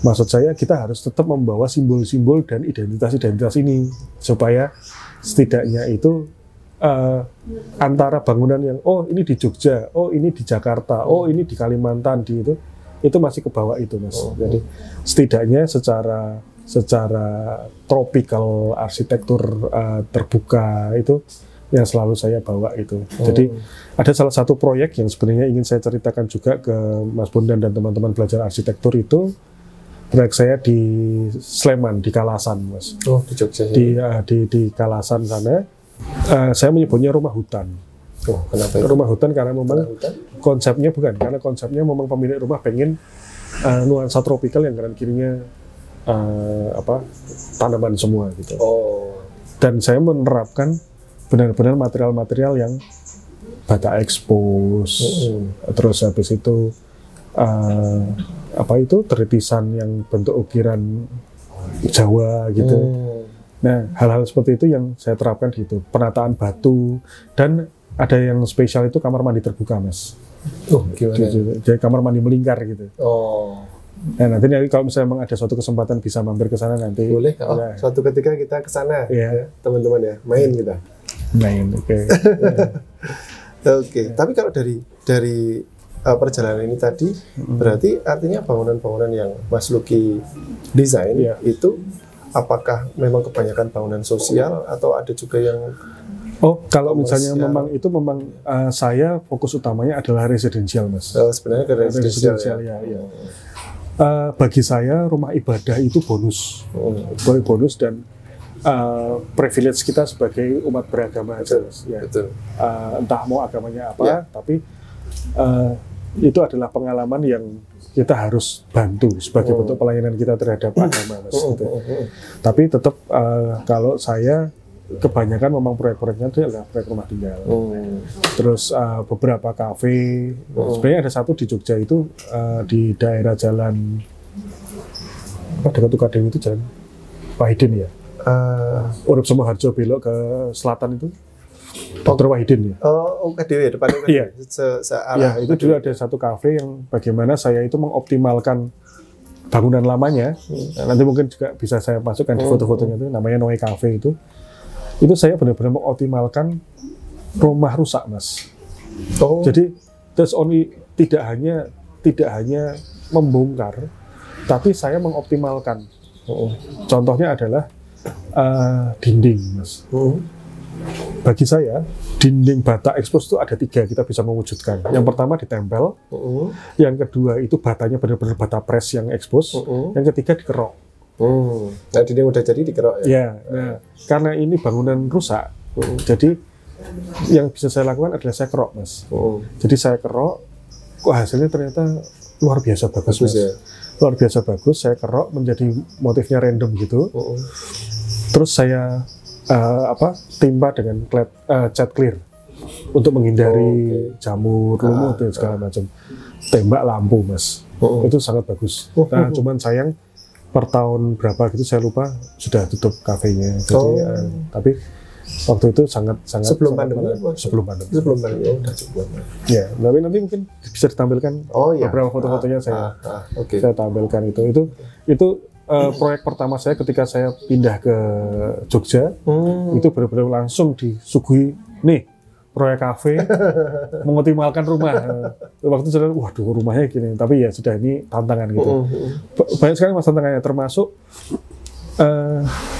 Maksud saya kita harus tetap membawa simbol-simbol dan identitas-identitas ini supaya setidaknya itu antara bangunan yang ini di Jogja, ini di Jakarta, ini di Kalimantan, itu masih ke bawah itu, Mas. Jadi setidaknya secara tropical arsitektur terbuka itu yang selalu saya bawa itu. Jadi ada salah satu proyek yang sebenarnya ingin saya ceritakan juga ke Mas Bondan dan teman-teman belajar arsitektur itu, proyek saya di Sleman, di Kalasan, Mas. Di Jogja. Di Kalasan sana, saya menyebutnya rumah hutan. Kenapa itu? Rumah hutan karena memang konsepnya karena konsepnya memang pemilik rumah pengen nuansa tropikal yang kanan kirinya tanaman semua gitu. Dan saya menerapkan benar-benar material-material yang bata expose, terus habis itu tritisan yang bentuk ukiran Jawa gitu. Nah, hal-hal seperti itu yang saya terapkan gitu. Penataan batu, dan ada yang spesial itu kamar mandi terbuka, Mas. Gimana? Jadi kamar mandi melingkar gitu. Nah, nanti kalau misalnya memang ada suatu kesempatan bisa mampir ke sana nanti. Boleh. Suatu ketika kita ke sana, ya, teman-teman ya, main kita. Oke. Oke. Tapi kalau dari perjalanan ini tadi, berarti artinya bangunan-bangunan yang Mas Luki desain itu apakah memang kebanyakan bangunan sosial atau ada juga yang kalau misalnya memang saya fokus utamanya adalah residensial, Mas. Sebenarnya ke residensial ya. Bagi saya rumah ibadah itu bonus, bonus dan privilege kita sebagai umat beragama aja, Mas. Ya. Betul. Entah mau agamanya apa, tapi itu adalah pengalaman yang kita harus bantu sebagai bentuk pelayanan kita terhadap agama, Mas. Gitu. Tapi tetap kalau saya kebanyakan memang proyek-proyeknya itu adalah proyek rumah tinggal. Terus beberapa kafe. Sebenarnya ada satu di Jogja itu di daerah jalan dekat Tukadewi itu jalan Wahidin ya. Urip Sumoharjo belok ke selatan itu. Dr. Wahidin ya. UKDW depan UKDW. Iya. Itu dulu ada satu kafe yang bagaimana saya itu mengoptimalkan bangunan lamanya. Nanti mungkin juga bisa saya masukkan di foto-fotonya itu, namanya Noe Cafe itu. Itu saya benar-benar mengoptimalkan rumah rusak, Mas. Jadi tidak hanya membongkar, tapi saya mengoptimalkan. Contohnya adalah dinding, Mas. Bagi saya dinding bata expose itu ada 3 kita bisa mewujudkan. Yang pertama ditempel, yang kedua itu batanya benar-benar bata press yang expose, yang ketiga dikerok. Nah, dinding udah jadi dikerok ya? Nah, karena ini bangunan rusak, jadi yang bisa saya lakukan adalah saya kerok, Mas. Jadi saya kerok, hasilnya ternyata luar biasa bagus, Mas. Ya? Luar biasa bagus, saya kerok menjadi motifnya random gitu. Terus saya timpa dengan cat clear untuk menghindari jamur, lumut dan segala macam. Tembak lampu, Mas. Itu sangat bagus. Nah, cuman sayang per tahun berapa gitu saya lupa sudah tutup kafenya. Jadi, tapi waktu itu sangat sebelum pandemi. Sebelum pandemi. Udah cukup. Ya, tapi nanti mungkin bisa ditampilkan beberapa foto-fotonya saya tampilkan itu proyek pertama saya ketika saya pindah ke Jogja. Itu benar-benar langsung disuguhi nih proyek kafe mengoptimalkan rumah. Waktu itu saya waduh rumahnya gini, tapi ya sudah ini tantangan gitu. Banyak sekali mas tantangannya, termasuk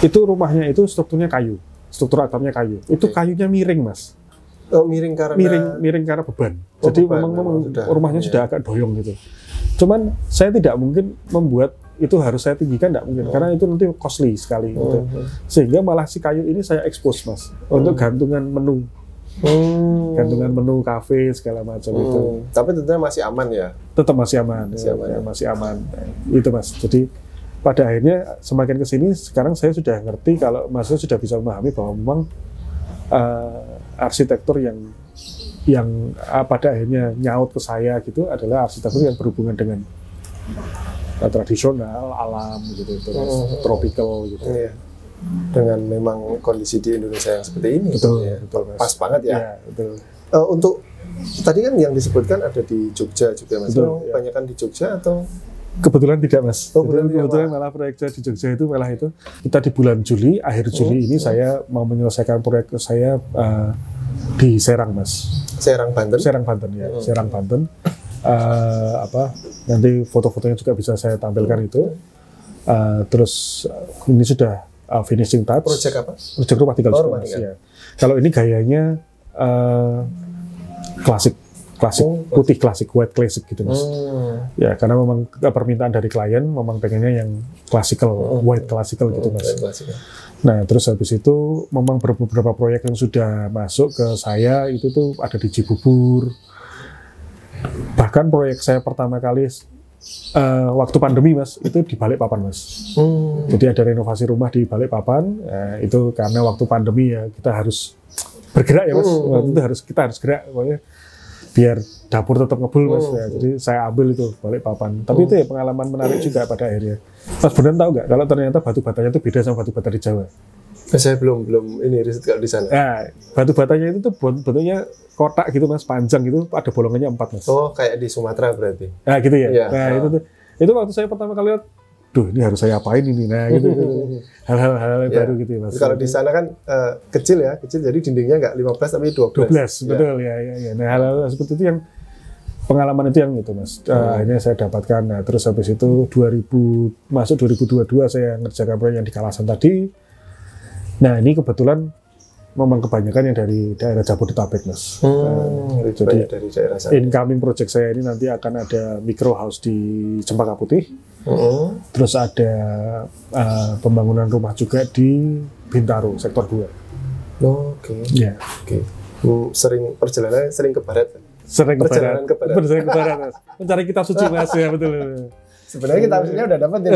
itu rumahnya itu strukturnya kayu, struktur atapnya kayu. Itu kayunya miring, Mas. Miring karena beban. Jadi memang rumahnya sudah agak doyong gitu. Cuman saya tidak mungkin membuat itu harus saya tinggikan, tidak mungkin karena itu nanti costly sekali gitu. Sehingga malah si kayu ini saya expose, Mas, untuk gantungan menu. Gantungan menu kafe segala macam itu. Tapi tentunya masih aman ya? Tetap masih aman. Masih aman. Itu, Mas. Jadi pada akhirnya semakin kesini sekarang saya sudah ngerti kalau mahasiswa sudah bisa memahami bahwa memang arsitektur yang pada akhirnya nyaut ke saya gitu adalah arsitektur yang berhubungan dengan tradisional, alam gitu, tropical gitu. Iya. Dengan memang kondisi di Indonesia yang seperti ini, betul, pas banget ya. Iya, betul. Untuk tadi kan yang disebutkan ada di Jogja juga, Mas. Kebanyakan di Jogja atau Kebetulan tidak mas. Kebetulan malah proyek saya di Jogja itu malah itu kita di bulan Juli, akhir Juli ini saya mau menyelesaikan proyek saya di Serang mas. Serang Banten. Serang Banten ya, Serang Banten. Nanti foto-fotonya juga bisa saya tampilkan itu. Terus ini sudah finishing touch. Proyek apa? Proyek rumah tinggal juga mas. Ya. Kalau ini gayanya klasik putih klasik, white classic gitu mas. Ya karena memang permintaan dari klien memang pengennya yang classical, white classical gitu mas. Nah terus habis itu memang beberapa proyek yang sudah masuk ke saya itu tuh ada di Cibubur. Bahkan proyek saya pertama kali waktu pandemi mas itu di Balikpapan mas. Jadi ada renovasi rumah di Balikpapan. Itu karena waktu pandemi ya kita harus bergerak ya mas. Waktu itu kita harus gerak pokoknya biar dapur tetap ngebul mas. Ya, jadi saya ambil itu Balikpapan. Tapi itu ya pengalaman menarik juga pada akhirnya. Mas Bondan tahu nggak kalau ternyata batu batanya itu beda sama batu bata di Jawa? Saya belum ini riset kalau di sana. Nah, batu batanya itu tuh bentuknya kotak gitu mas, panjang gitu, ada bolongannya 4 mas. Oh kayak di Sumatera berarti? Nah gitu ya. Ya. Nah itu waktu saya pertama kali lihat, duh ini harus saya apain ini, nah gitu. Hal-hal yang baru gitu ya mas. Kalau di sana kan kecil jadi dindingnya nggak 15 tapi 12. 12 betul ya. Nah hal-hal seperti itu yang pengalaman itu yang itu mas. Akhirnya saya dapatkan. Nah terus habis itu masuk 2022 saya ngerjakan proyek yang di Kalasan tadi. Nah ini kebetulan memang kebanyakan yang dari daerah Jabodetabek mas. Jadi dari daerah sana. Incoming project saya ini nanti akan ada micro house di Cempaka Putih. Terus ada pembangunan rumah juga di Bintaro sektor 2. Oke. Ya. Oke. Sering perjalanan sering ke barat. Sering ke barat mas. Mencari kitab suci mas ya betul. Sebenarnya kitab sucinya udah dapat ya.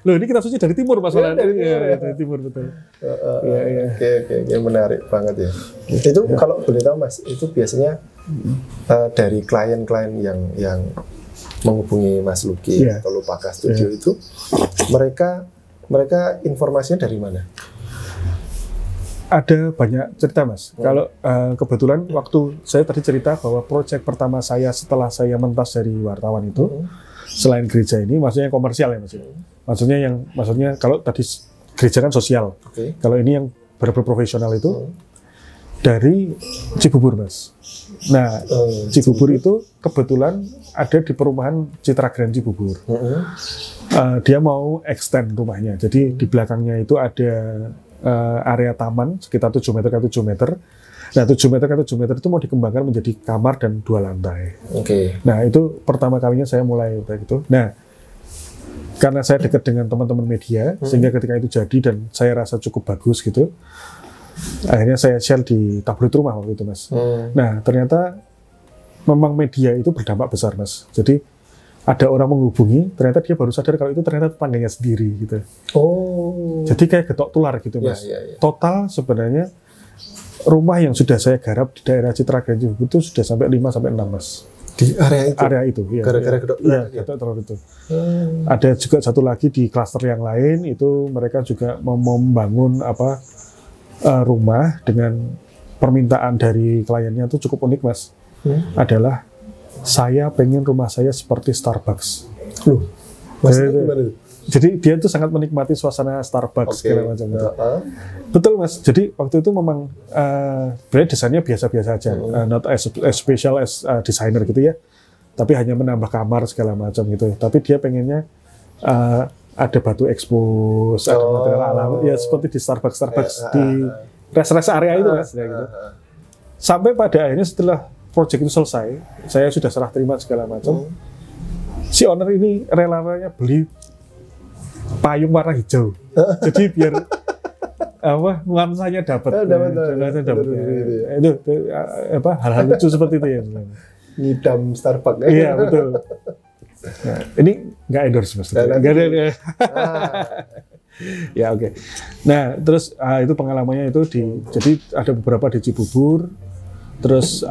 Loh ini kitab suci dari timur mas. Dari timur ya. Dari timur betul. Oke, menarik banget ya. Itu kalau boleh tahu mas, itu biasanya dari klien-klien yang menghubungi Mas Luki atau Lupaka Studio itu mereka informasinya dari mana? Ada banyak cerita mas. Kalau kebetulan waktu saya tadi cerita bahwa proyek pertama saya setelah saya mentas dari wartawan itu selain gereja ini, maksudnya komersial ya mas. Maksudnya kalau tadi gereja kan sosial. Kalau ini yang benar-benar profesional itu dari Cibubur mas. Nah Cibubur itu kebetulan ada di perumahan Citra Grand Cibubur. Dia mau extend rumahnya. Jadi di belakangnya itu ada area taman sekitar 7 meter ke 7 meter. Nah 7 meter ke 7 meter itu mau dikembangkan menjadi kamar dan 2 lantai. Nah itu pertama kalinya saya mulai kayak gitu. Nah karena saya dekat dengan teman-teman media sehingga ketika itu jadi dan saya rasa cukup bagus gitu, akhirnya saya share di tabloid rumah waktu itu mas. Nah ternyata memang media itu berdampak besar mas. Jadi ada orang menghubungi, ternyata dia baru sadar kalau itu ternyata tetangganya sendiri gitu. Jadi kayak getok tular gitu mas. Total sebenarnya rumah yang sudah saya garap di daerah Citra Grand Cibubur itu sudah sampai 5 sampai 6 mas. Di area itu ya. Gara-gara getok tular itu. Ada juga satu lagi di klaster yang lain itu mereka juga membangun rumah dengan permintaan dari kliennya itu cukup unik mas. Adalah saya pengen rumah saya seperti Starbucks. Loh, jadi dia tuh sangat menikmati suasana Starbucks segala macam. Betul mas. Jadi waktu itu memang sebenarnya desainnya biasa-biasa aja, not as special as designer gitu ya. Tapi hanya menambah kamar segala macam gitu. Tapi dia pengennya ada batu expose, ada material alam, ya seperti di Starbucks di rest area itu mas. Gitu. Sampai pada akhirnya setelah proyek itu selesai, saya sudah serah terima segala macam. Si owner ini rela-relanya beli payung warna hijau. Jadi biar nuansanya dapat. Itu hal-hal lucu seperti itu ya. Ngidam Starbucks. Iya betul. Nah, ini nggak endorse mas. Nggak ada. Ya oke. Nah terus itu pengalamannya itu jadi ada beberapa di Cibubur. Terus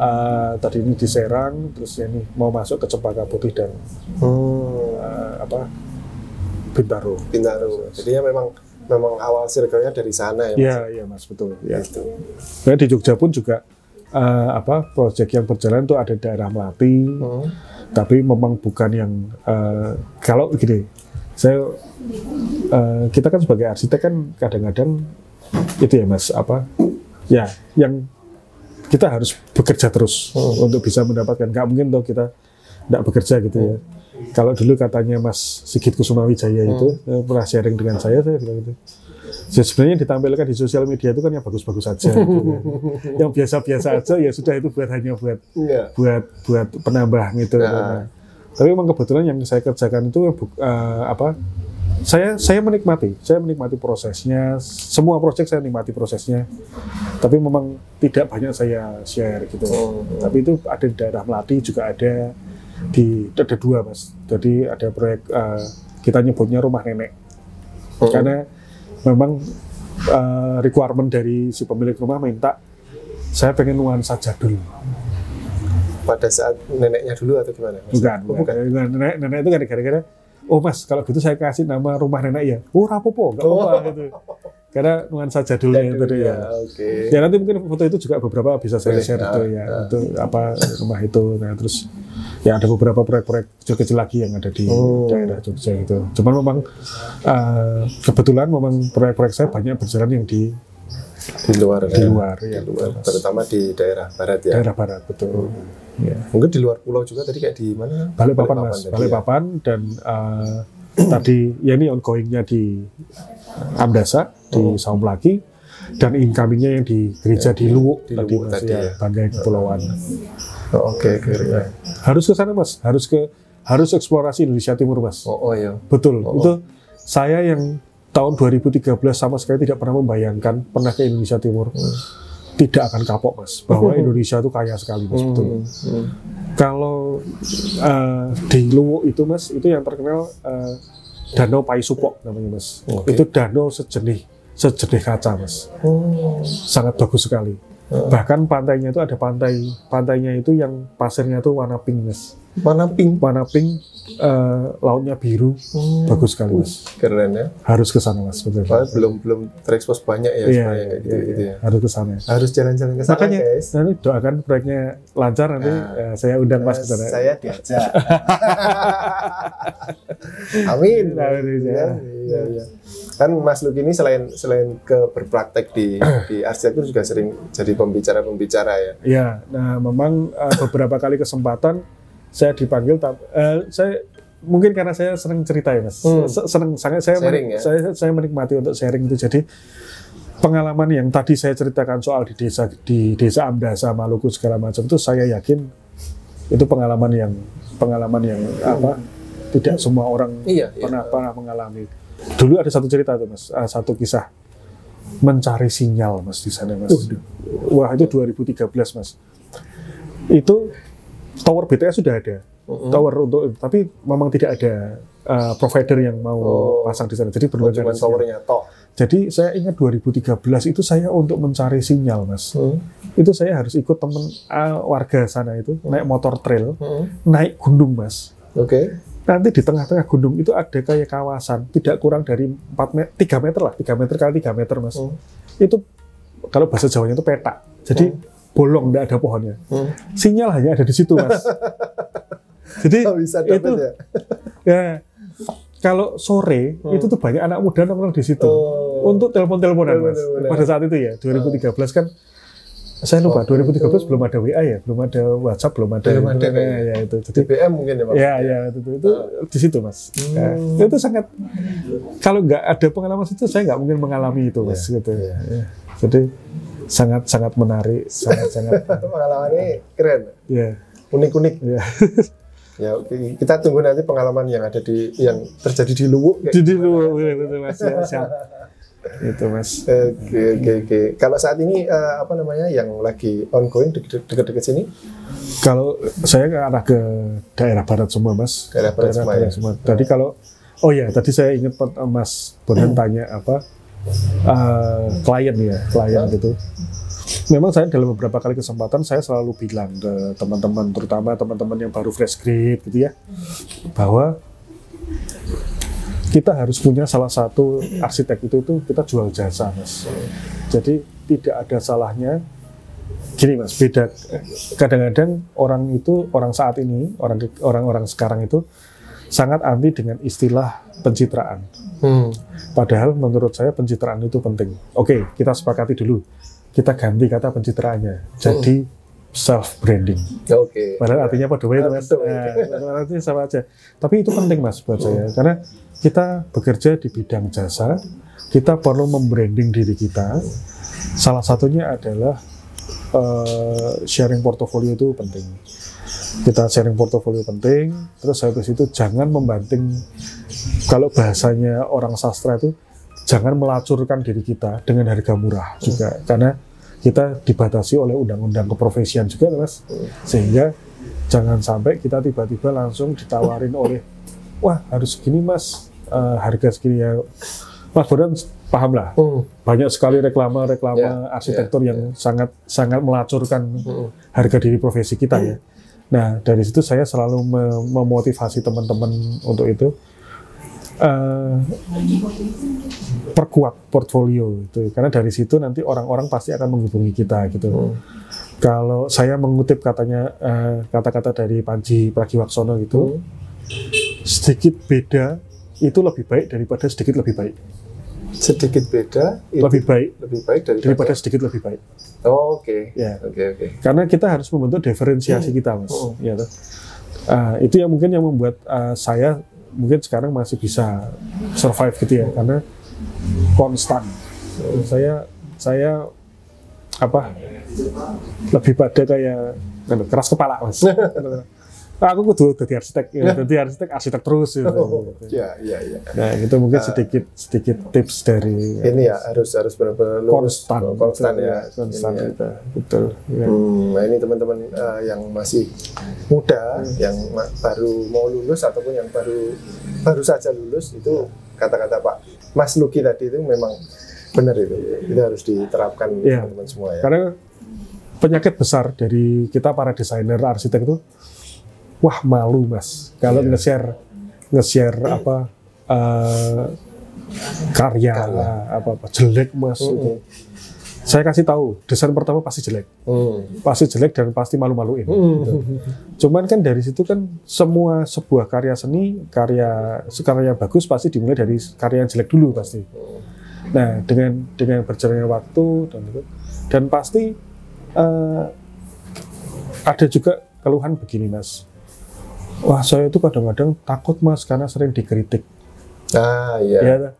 tadi ini di Serang, terus ini mau masuk ke Cempaka Putih dan Bintaro. Jadi ya memang awal circle-nya dari sana ya. Iya mas betul. Ya. Nah, di Jogja pun juga proyek yang berjalan tuh ada daerah Melati, Tapi memang bukan yang kalau gini, kita kan sebagai arsitek kan kadang-kadang itu ya Mas, ya yang kita harus bekerja terus untuk bisa mendapatkan. Nggak mungkin toh kita nggak bekerja gitu ya. Kalau dulu katanya Mas Sigit Kusumawijaya itu pernah sharing dengan saya bilang gitu. Ya, sebenarnya ditampilkan di sosial media itu kan yang bagus-bagus saja, gitu ya. Yang biasa-biasa aja ya sudah itu hanya buat penambah gitu. Nah, tapi memang kebetulan yang saya kerjakan itu saya menikmati prosesnya, semua proyek saya nikmati prosesnya. Tapi memang tidak banyak saya share gitu. Tapi itu ada di daerah Melati juga ada dua Mas. Jadi ada proyek kita nyebutnya rumah nenek. Karena memang requirement dari si pemilik rumah minta saya pengen nuansa jadul. Pada saat neneknya dulu atau gimana? Bukan. Nenek itu gara-gara Mas, kalau gitu saya kasih nama rumah nenek ya. Rapopo, nggak apa-apa gitu. Karena nuansa jadulnya tadi ya. Okay. Ya nanti mungkin foto itu juga beberapa bisa saya share itu ya untuk rumah itu. Nah terus ya ada beberapa proyek-proyek kecil-kecil lagi yang ada di daerah Jogja gitu. Cuman memang kebetulan memang proyek-proyek saya banyak berjalan yang di luar, ya, terutama di daerah barat ya. Daerah barat betul. Ya. Mungkin di luar pulau juga tadi kayak di mana? Balikpapan Mas, Balikpapan dan tadi ya ini ongoingnya di Amdasa di Saung Laki dan incomingnya yang di gereja di Luwuk tadi Mas ya, Banggai Kepulauan. Oke. Harus ke sana Mas, harus eksplorasi Indonesia Timur Mas. Iya. Betul. Itu saya yang tahun 2013 sama sekali tidak pernah membayangkan pernah ke Indonesia Timur. Tidak akan kapok Mas, bahwa Indonesia itu kaya sekali Mas, betul. Kalau di Luwuk itu Mas, itu yang terkenal Danau Paisupok namanya Mas. Itu danau sejenis kaca Mas. Sangat bagus sekali. Bahkan pantainya itu ada pantainya itu yang pasirnya itu warna pink Mas. Warna pink, lautnya biru, bagus sekali Mas. Keren ya. Harus ke sana Mas, betul. Belum terekspos banyak ya sebenarnya kayak gitu ya. Harus ke sana. Harus jalan-jalan ke sana makanya, guys. Nanti doakan proyeknya lancar nanti saya undang Mas ke sana. Saya diajak. Amin. Ya. Kan Mas Luki ini selain ke berpraktek di arsitektur juga sering jadi pembicara ya. Iya, nah memang beberapa kali kesempatan saya dipanggil, saya mungkin karena saya sering cerita ya Mas, saya menikmati untuk sharing itu. Jadi pengalaman yang tadi saya ceritakan soal di desa Amdasa, Maluku segala macam itu saya yakin itu pengalaman yang tidak semua orang pernah mengalami. Dulu ada satu cerita tuh Mas, satu kisah mencari sinyal Mas di sana Mas. Wah itu 2013 Mas. Itu tower BTS sudah ada, tower tapi memang tidak ada provider yang mau pasang di sana. Jadi cuma towernya tok. Jadi saya ingat 2013 itu saya untuk mencari sinyal Mas. Itu saya harus ikut teman warga sana itu naik motor trail, naik gunung Mas. Oke. Nanti di tengah-tengah gunung itu ada kayak kawasan tidak kurang dari 3 meter lah, 3 meter kali 3 meter Mas. Itu kalau bahasa Jawanya itu petak. Jadi bolong, tidak ada pohonnya. Sinyal hanya ada di situ Mas. Jadi bisa itu ya kalau sore itu tuh banyak anak muda nongkrong di situ untuk telepon-teleponan Mas. Pada saat itu ya 2013 kan saya lupa 2013 belum ada WA ya, belum ada WhatsApp, belum ada ya itu. Jadi BBM mungkin ya Pak. Ya itu di situ Mas. Itu sangat, kalau nggak ada pengalaman itu saya nggak mungkin mengalami itu Mas gitu. Jadi sangat menarik, sangat pengalamannya keren. Unik-unik. Ya, kita tunggu nanti pengalaman yang terjadi di Luwuk. Di Luwuk betul Mas. Siap. Itu Mas. Oke. Kalau saat ini yang lagi ongoing dekat-dekat sini? Kalau saya ke arah ke daerah barat semua Mas. Daerah barat semua. Tadi kalau tadi saya ingat Mas Bondan tanya klien gitu. Memang saya dalam beberapa kali kesempatan saya selalu bilang ke teman-teman, terutama teman-teman yang baru fresh grade gitu ya, bahwa kita harus punya salah satu arsitek itu kita jual jasa Mas. Jadi tidak ada salahnya gini Mas, beda. Kadang-kadang orang saat ini, orang-orang sekarang itu sangat anti dengan istilah pencitraan. Padahal menurut saya pencitraan itu penting. Oke, kita sepakati dulu. Kita ganti kata pencitraannya. Jadi self branding. Padahal artinya pada itu Mas. Nah, artinya sama aja. Tapi itu penting Mas buat saya, karena kita bekerja di bidang jasa, kita perlu membranding diri kita. Salah satunya adalah sharing portofolio itu penting. Kita sharing portofolio penting, terus habis itu jangan membanting, kalau bahasanya orang sastra itu, jangan melacurkan diri kita dengan harga murah juga, karena kita dibatasi oleh undang-undang keprofesian juga Mas, sehingga jangan sampai kita tiba-tiba langsung ditawarin oleh, wah harus segini Mas, harga segini ya. Mas Bondan paham lah, banyak sekali reklama arsitektur yang sangat melacurkan harga diri profesi kita ya. Nah dari situ saya selalu memotivasi teman-teman untuk itu, perkuat portfolio itu, karena dari situ nanti orang-orang pasti akan menghubungi kita gitu. Kalau saya mengutip kata-kata dari Panji Pragiwaksono gitu, sedikit beda itu lebih baik daripada sedikit lebih baik. Sedikit beda itu lebih baik daripada sedikit lebih baik. Oke. Karena kita harus membentuk diferensiasi kita Mas. Ya, itu yang mungkin yang membuat saya mungkin sekarang masih bisa survive gitu ya, karena konstan. Saya lebih pada kayak keras kepala Mas. Aku kudu jadi arsitek terus gitu. Iya. Nah, itu mungkin sedikit tips dari ini ya, harus benar-benar konstan ya. Konstan ya. Kita. Betul. Ya. Nah, ini teman-teman yang masih muda, yang baru mau lulus ataupun yang baru saja lulus, itu kata-kata Pak Mas Luki tadi itu memang benar itu. Itu harus diterapkan teman-teman semua ya. Karena penyakit besar dari kita para desainer arsitek itu, wah malu Mas kalau nge-share karya apa jelek Mas. Itu saya kasih tahu, desain pertama pasti jelek, dan pasti malu-maluin. Gitu. Cuman kan dari situ kan sebuah karya seni, karya bagus pasti dimulai dari karya yang jelek dulu pasti. Nah dengan berjalannya waktu dan pasti ada juga keluhan begini Mas. Wah, saya itu kadang-kadang takut Mas karena sering dikritik. Iya.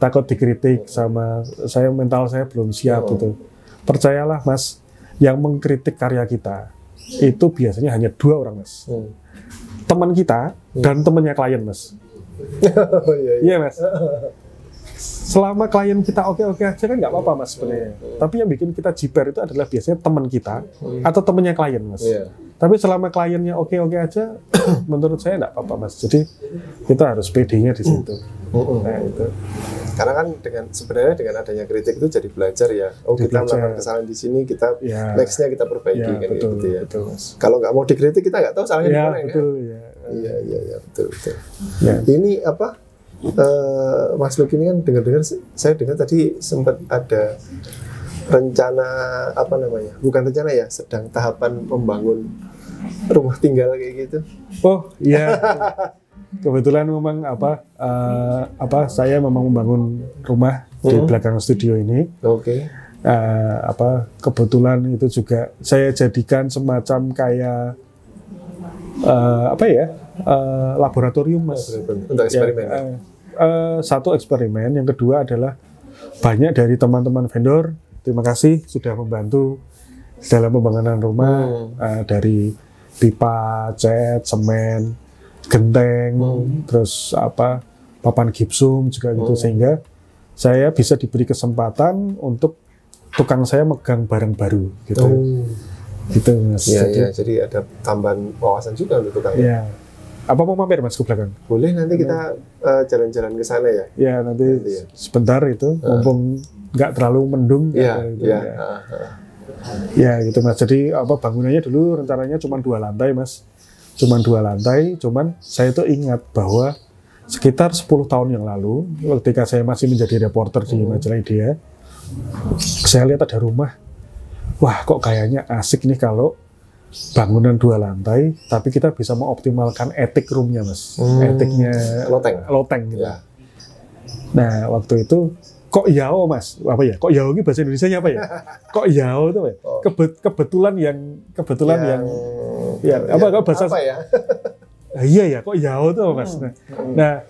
Takut dikritik sama saya, mental saya belum siap gitu. Percayalah Mas, yang mengkritik karya kita itu biasanya hanya 2 orang Mas. Teman kita dan temannya klien Mas. Iya Mas. Selama klien kita oke-oke aja kan nggak apa-apa Mas sebenarnya. Tapi yang bikin kita jiper itu adalah biasanya teman kita atau temannya klien Mas. Tapi selama kliennya oke-oke aja, menurut saya nggak apa-apa Mas. Jadi kita harus PD-nya di situ. Nah, itu. Karena kan sebenarnya dengan adanya kritik itu jadi belajar ya. Kita melakukan kesalahan di sini, kita next-nya kita perbaiki kan betul, gitu ya. Betul, Mas. Kalau nggak mau dikritik kita nggak tahu salahnya di mana betul, kan. Iya, betul. Ini apa? Mas Luki ini kan saya dengar tadi sempat ada rencana bukan rencana ya, sedang tahapan membangun rumah tinggal kayak gitu. Oh iya, kebetulan memang saya memang membangun rumah di belakang studio ini. Kebetulan itu juga saya jadikan semacam kayak laboratorium Mas. Untuk eksperimen. Satu eksperimen, yang kedua adalah banyak dari teman-teman vendor. Terima kasih sudah membantu dalam pembangunan rumah, dari pipa, cat, semen, genteng, terus papan gipsum juga gitu, sehingga saya bisa diberi kesempatan untuk tukang saya megang barang baru gitu. Gitu Mas. Jadi ada tambahan wawasan juga untuk tukang. Iya. Apa mau mampir Mas ke belakang? Boleh, nanti kita jalan-jalan ke sana ya. Ya nanti sebentar itu, mumpung nggak terlalu mendung. Ya gitu Mas. Jadi bangunannya dulu rencananya cuma 2 lantai Mas. Cuman saya tuh ingat bahwa sekitar 10 tahun yang lalu, ketika saya masih menjadi reporter di majalah Idea, saya lihat ada rumah wah kok kayaknya asik nih kalau bangunan 2 lantai, tapi kita bisa mengoptimalkan etik roomnya mas, etiknya loteng gitu. Ya. Nah waktu itu kok yao mas, apa ya? Kok yao ini bahasa Indonesia apa ya? Kok yao itu ya? Kebetulan yang apa bahasa apa ya? Iya ya, kok yao itu mas. Nah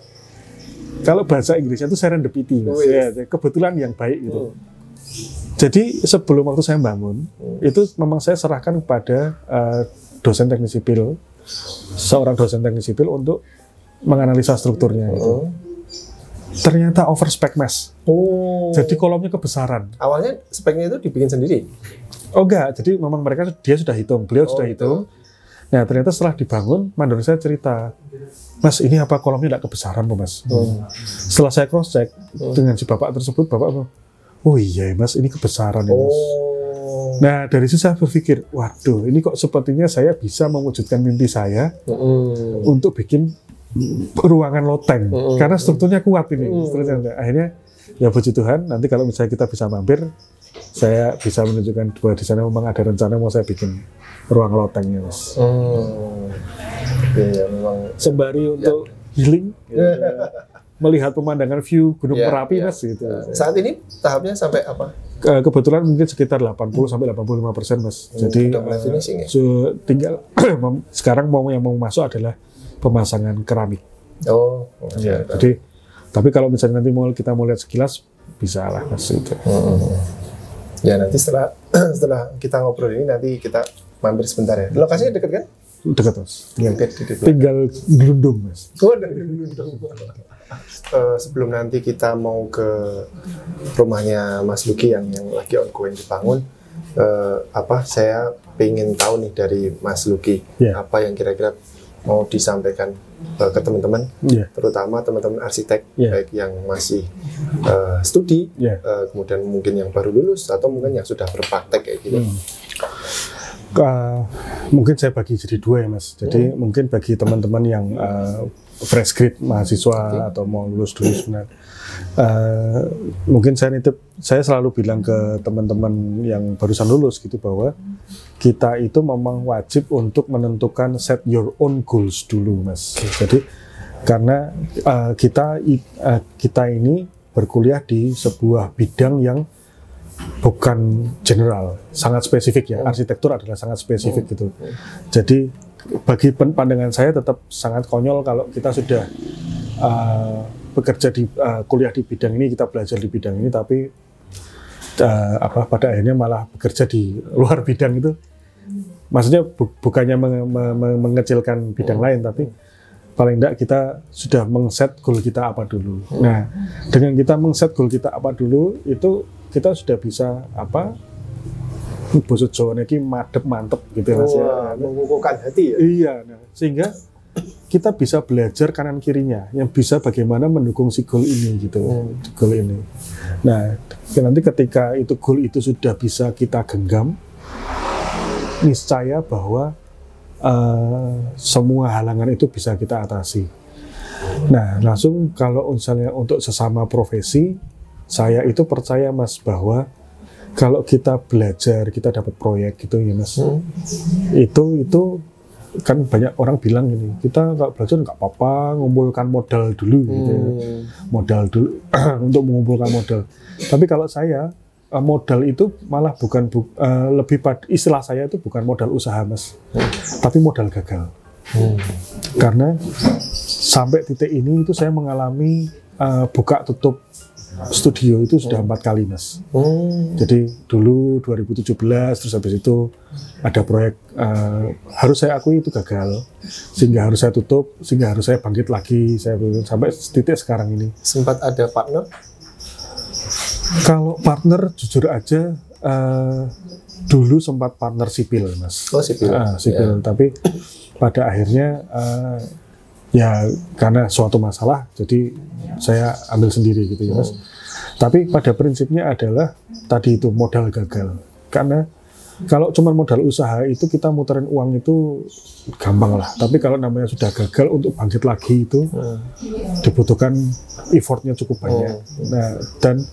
kalau bahasa Inggrisnya itu serendipity mas. Ya, kebetulan yang baik gitu. Jadi sebelum waktu saya bangun, itu memang saya serahkan kepada dosen teknik sipil, seorang dosen teknik sipil untuk menganalisa strukturnya itu. Ternyata overspec mas. Jadi kolomnya kebesaran. Awalnya speknya itu dibikin sendiri? Oh enggak, jadi memang dia sudah hitung, beliau sudah hitung. Nah ternyata setelah dibangun, mandor saya cerita, mas ini apa kolomnya tidak kebesaran mas? Setelah saya cross check dengan si bapak tersebut, bapak oh iya mas, ini kebesaran ya mas. Nah dari situ saya berpikir, waduh ini kok sepertinya saya bisa mewujudkan mimpi saya untuk bikin ruangan loteng karena strukturnya kuat ini. Akhirnya ya puji Tuhan, nanti kalau misalnya kita bisa mampir, saya bisa menunjukkan bahwa di sana memang ada rencana mau saya bikin ruang lotengnya mas. Ya, memang sembari untuk healing, melihat pemandangan view Gunung Merapi mas gitu. Saat ini tahapnya sampai apa? Kebetulan mungkin sekitar 80-85% mas. Jadi finishing, ya? Tinggal sekarang yang mau masuk adalah pemasangan keramik. Ya. Jadi, tapi kalau misalnya nanti kita mau lihat sekilas, bisa lah mas itu. Ya nanti setelah kita ngobrol ini nanti kita mampir sebentar ya. Lokasinya dekat kan? Dekat mas. Tinggal gelundung mas. Gelundung. Sebelum nanti kita mau ke rumahnya Mas Luki yang lagi ongoing dibangun, saya pengen tahu nih dari Mas Luki apa yang kira-kira mau disampaikan ke teman-teman, terutama teman-teman arsitek, baik yang masih studi, kemudian mungkin yang baru lulus atau mungkin yang sudah berpraktek kayak gitu. Mungkin saya bagi jadi 2 ya mas. Jadi mungkin bagi teman-teman yang fresh grade mahasiswa atau mau lulus dulu sebenarnya, mungkin saya selalu bilang ke teman-teman yang barusan lulus gitu bahwa kita itu memang wajib untuk menentukan set your own goals dulu mas. Jadi karena kita ini berkuliah di sebuah bidang yang bukan general, sangat spesifik ya. Arsitektur adalah sangat spesifik gitu. Jadi bagi pandangan saya tetap sangat konyol kalau kita sudah bekerja kuliah di bidang ini, kita belajar di bidang ini, tapi pada akhirnya malah bekerja di luar bidang itu. Maksudnya bukannya mengecilkan bidang lain, tapi paling tidak kita sudah meng-set goal kita apa dulu. Nah, dengan kita meng-set goal kita apa dulu, itu kita sudah bisa bosot Jawa ini mantep gitu mas ya. Mengukuhkan hati ya. Iya, sehingga kita bisa belajar kanan kirinya, yang bisa bagaimana mendukung si goal ini gitu, goal ini. Nah, nanti ketika itu goal itu sudah bisa kita genggam, niscaya bahwa semua halangan itu bisa kita atasi. Nah, langsung kalau misalnya untuk sesama profesi, saya itu percaya mas bahwa kalau kita belajar, kita dapat proyek gitu ya mas, itu kan banyak orang bilang gini, kita nggak belajar nggak apa-apa, ngumpulkan modal dulu gitu ya. Modal dulu untuk mengumpulkan modal. Tapi kalau saya modal itu malah bukan lebih pada istilah saya itu bukan modal usaha mas, tapi modal gagal. Karena sampai titik ini itu saya mengalami buka tutup studio itu sudah 4 kali mas. Jadi dulu 2017, terus habis itu ada proyek harus saya akui itu gagal, sehingga harus saya tutup, sehingga harus saya bangkit lagi, sampai titik sekarang ini. Sempat ada partner? Kalau partner jujur aja dulu sempat partner sipil mas. Oh sipil. Sipil, tapi pada akhirnya ya karena suatu masalah, jadi saya ambil sendiri gitu ya mas. Tapi pada prinsipnya adalah tadi itu modal gagal. Karena kalau cuma modal usaha itu kita muterin uang itu gampang lah. Tapi kalau namanya sudah gagal untuk bangkit lagi itu dibutuhkan effortnya cukup banyak. Nah, dan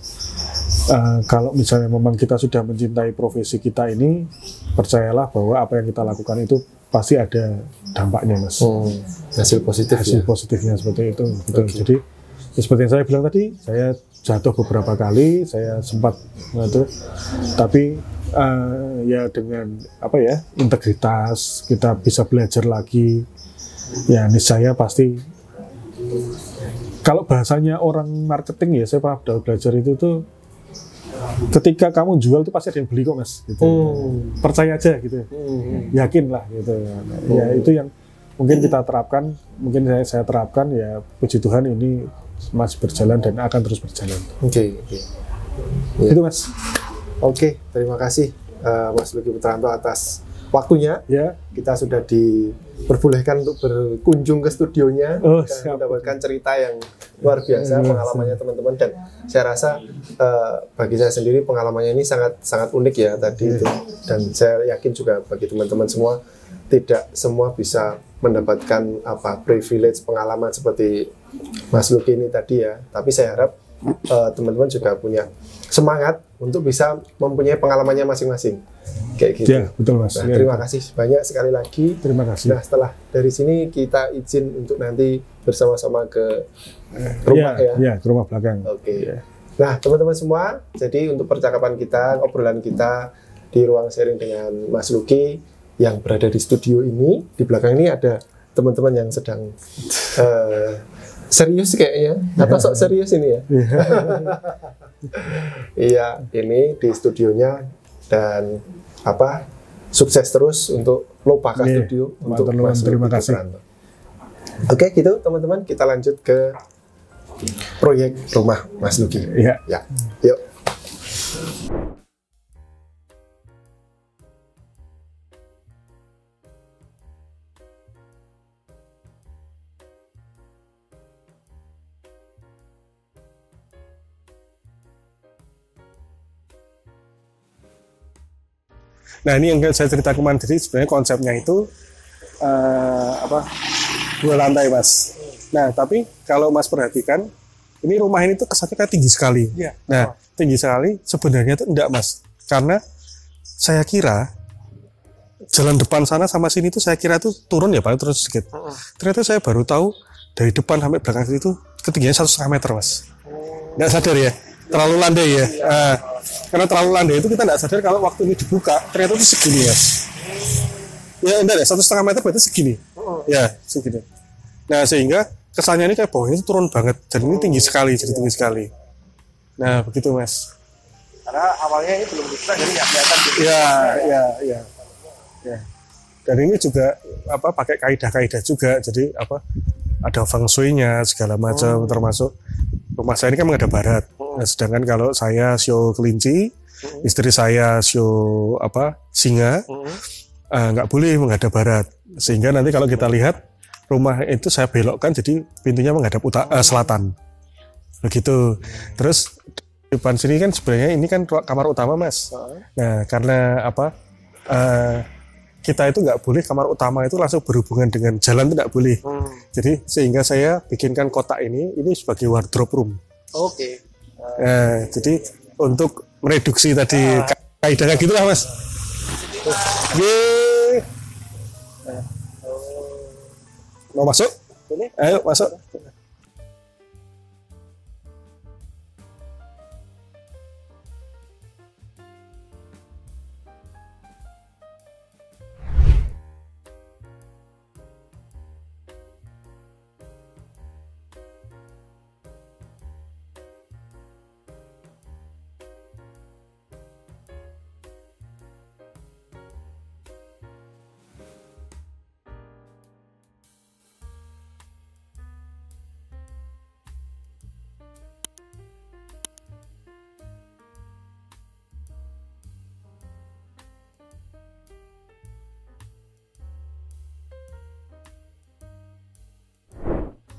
Kalau misalnya memang kita sudah mencintai profesi kita ini, percayalah bahwa apa yang kita lakukan itu pasti ada dampaknya, Mas. Hasil positif. Hasil positifnya seperti itu. Betul. Okay. Jadi seperti yang saya bilang tadi, saya jatuh beberapa kali, saya sempat tapi ya dengan integritas kita bisa belajar lagi. Ya niscaya pasti. Kalau bahasanya orang marketing ya, saya pernah belajar itu tuh, ketika kamu jual itu pasti ada yang beli kok, Mas. Gitu. Percaya aja gitu, yakinlah gitu. Ya itu yang mungkin kita terapkan, mungkin saya terapkan ya. Puji Tuhan ini masih berjalan dan akan terus berjalan. Oke. Ya. Itu, Mas. Oke, terima kasih Mas Lucky Putranto atas waktunya. Ya. Kita sudah diperbolehkan untuk berkunjung ke studionya dan mendapatkan cerita yang luar biasa, pengalamannya teman-teman, dan saya rasa bagi saya sendiri pengalamannya ini sangat unik ya tadi itu, dan saya yakin juga bagi teman-teman semua tidak semua bisa mendapatkan privilege pengalaman seperti Mas Lucky ini tadi ya, tapi saya harap teman-teman juga punya semangat untuk bisa mempunyai pengalamannya masing-masing kayak gitu. Ya, betul, Mas. Nah, terima kasih banyak sekali lagi. Terima kasih. Nah, setelah dari sini kita izin untuk nanti bersama-sama ke rumah ya, ke rumah belakang. Oke. Ya. Nah, teman-teman semua, jadi untuk percakapan kita, obrolan kita di ruang sharing dengan Mas Lucky yang berada di studio ini, di belakang ini ada teman-teman yang sedang serius kayaknya, atau sok serius ini ya? Iya, ini di studionya, dan sukses terus untuk Lopaka Studio untuk Mas Lucky Putranto. Oke, gitu teman-teman, kita lanjut ke proyek rumah Mas Lucky. Ya. Yuk. Nah, ini yang saya ceritakan kemarin, jadi sebenarnya konsepnya itu 2 lantai, Mas. Nah, tapi kalau Mas perhatikan, ini rumah ini tuh kesannya kayak tinggi sekali. Ya. Nah, tinggi sekali sebenarnya tuh enggak, Mas. Karena saya kira jalan depan sana sama sini tuh saya kira tuh turun ya, paling turun sedikit. Ternyata saya baru tahu dari depan sampai belakang situ ketinggiannya 1,5 meter, Mas. Nggak sadar ya, terlalu landai ya. Karena terlalu landai itu kita nggak sadar kalau waktu ini dibuka ternyata itu segini, Mas. Ya enggak ya, 1,5 meter berarti segini. Ya, segini. Nah, sehingga kesannya ini kayak bawahnya itu turun banget, dan ini tinggi sekali, jadi tinggi sekali. Nah, begitu, Mas. Karena awalnya ini belum dibuka, jadi nggak kelihatan gitu. Ya. Dan ini juga pakai kaidah-kaidah juga, jadi ada feng shui-nya segala macam, termasuk rumah saya ini kan menghadap barat. Nah, sedangkan kalau saya show kelinci, istri saya show singa, nggak boleh menghadap barat. Sehingga nanti kalau kita lihat rumah itu saya belokkan jadi pintunya menghadap selatan. Begitu. Terus depan sini kan sebenarnya ini kan kamar utama, Mas. Nah, karena kita itu nggak boleh kamar utama itu langsung berhubungan dengan jalan, itu nggak boleh. Jadi sehingga saya bikinkan kotak ini sebagai wardrobe room. Oke. Jadi untuk mereduksi tadi kaidahnya gitulah, Mas. Mau masuk? Boleh. Ayo masuk.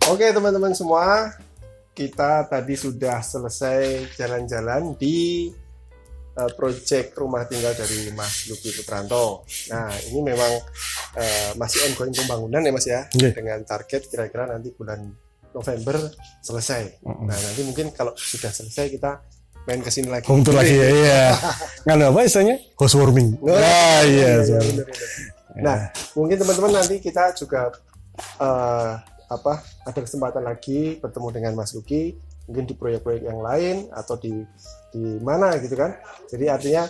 Oke teman-teman semua, kita tadi sudah selesai jalan-jalan di proyek rumah tinggal dari Mas Lucky Putranto. Nah, ini memang masih ongoing pembangunan ya, Mas ya, dengan target kira-kira nanti bulan November selesai. Nah, nanti mungkin kalau sudah selesai kita pengen kesini lagi. Home tour lagi ya, iya. Nggak apa istilahnya? Housewarming. Iya. Bener. Nah, mungkin teman-teman nanti kita juga ada kesempatan lagi bertemu dengan Mas Luki, mungkin di proyek-proyek yang lain atau di mana gitu kan. Jadi artinya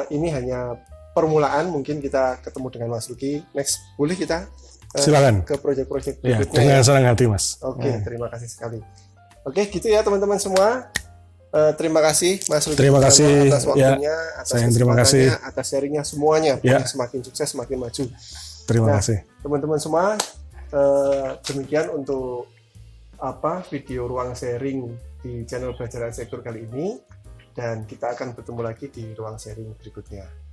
ini hanya permulaan, mungkin kita ketemu dengan Mas Luki. Next, boleh kita silakan ke proyek-proyek ya, berikutnya. dengan senang hati, Mas. Oke, terima kasih sekali. Oke, gitu ya teman-teman semua. Terima kasih Mas Luki. Terima kasih atas waktunya, atas terima kasih atas sharingnya semuanya. Ya. Semakin sukses, semakin maju. Terima kasih. Teman-teman semua, demikian untuk video ruang sharing di channel Belajar Arsitektur kali ini, dan kita akan bertemu lagi di ruang sharing berikutnya.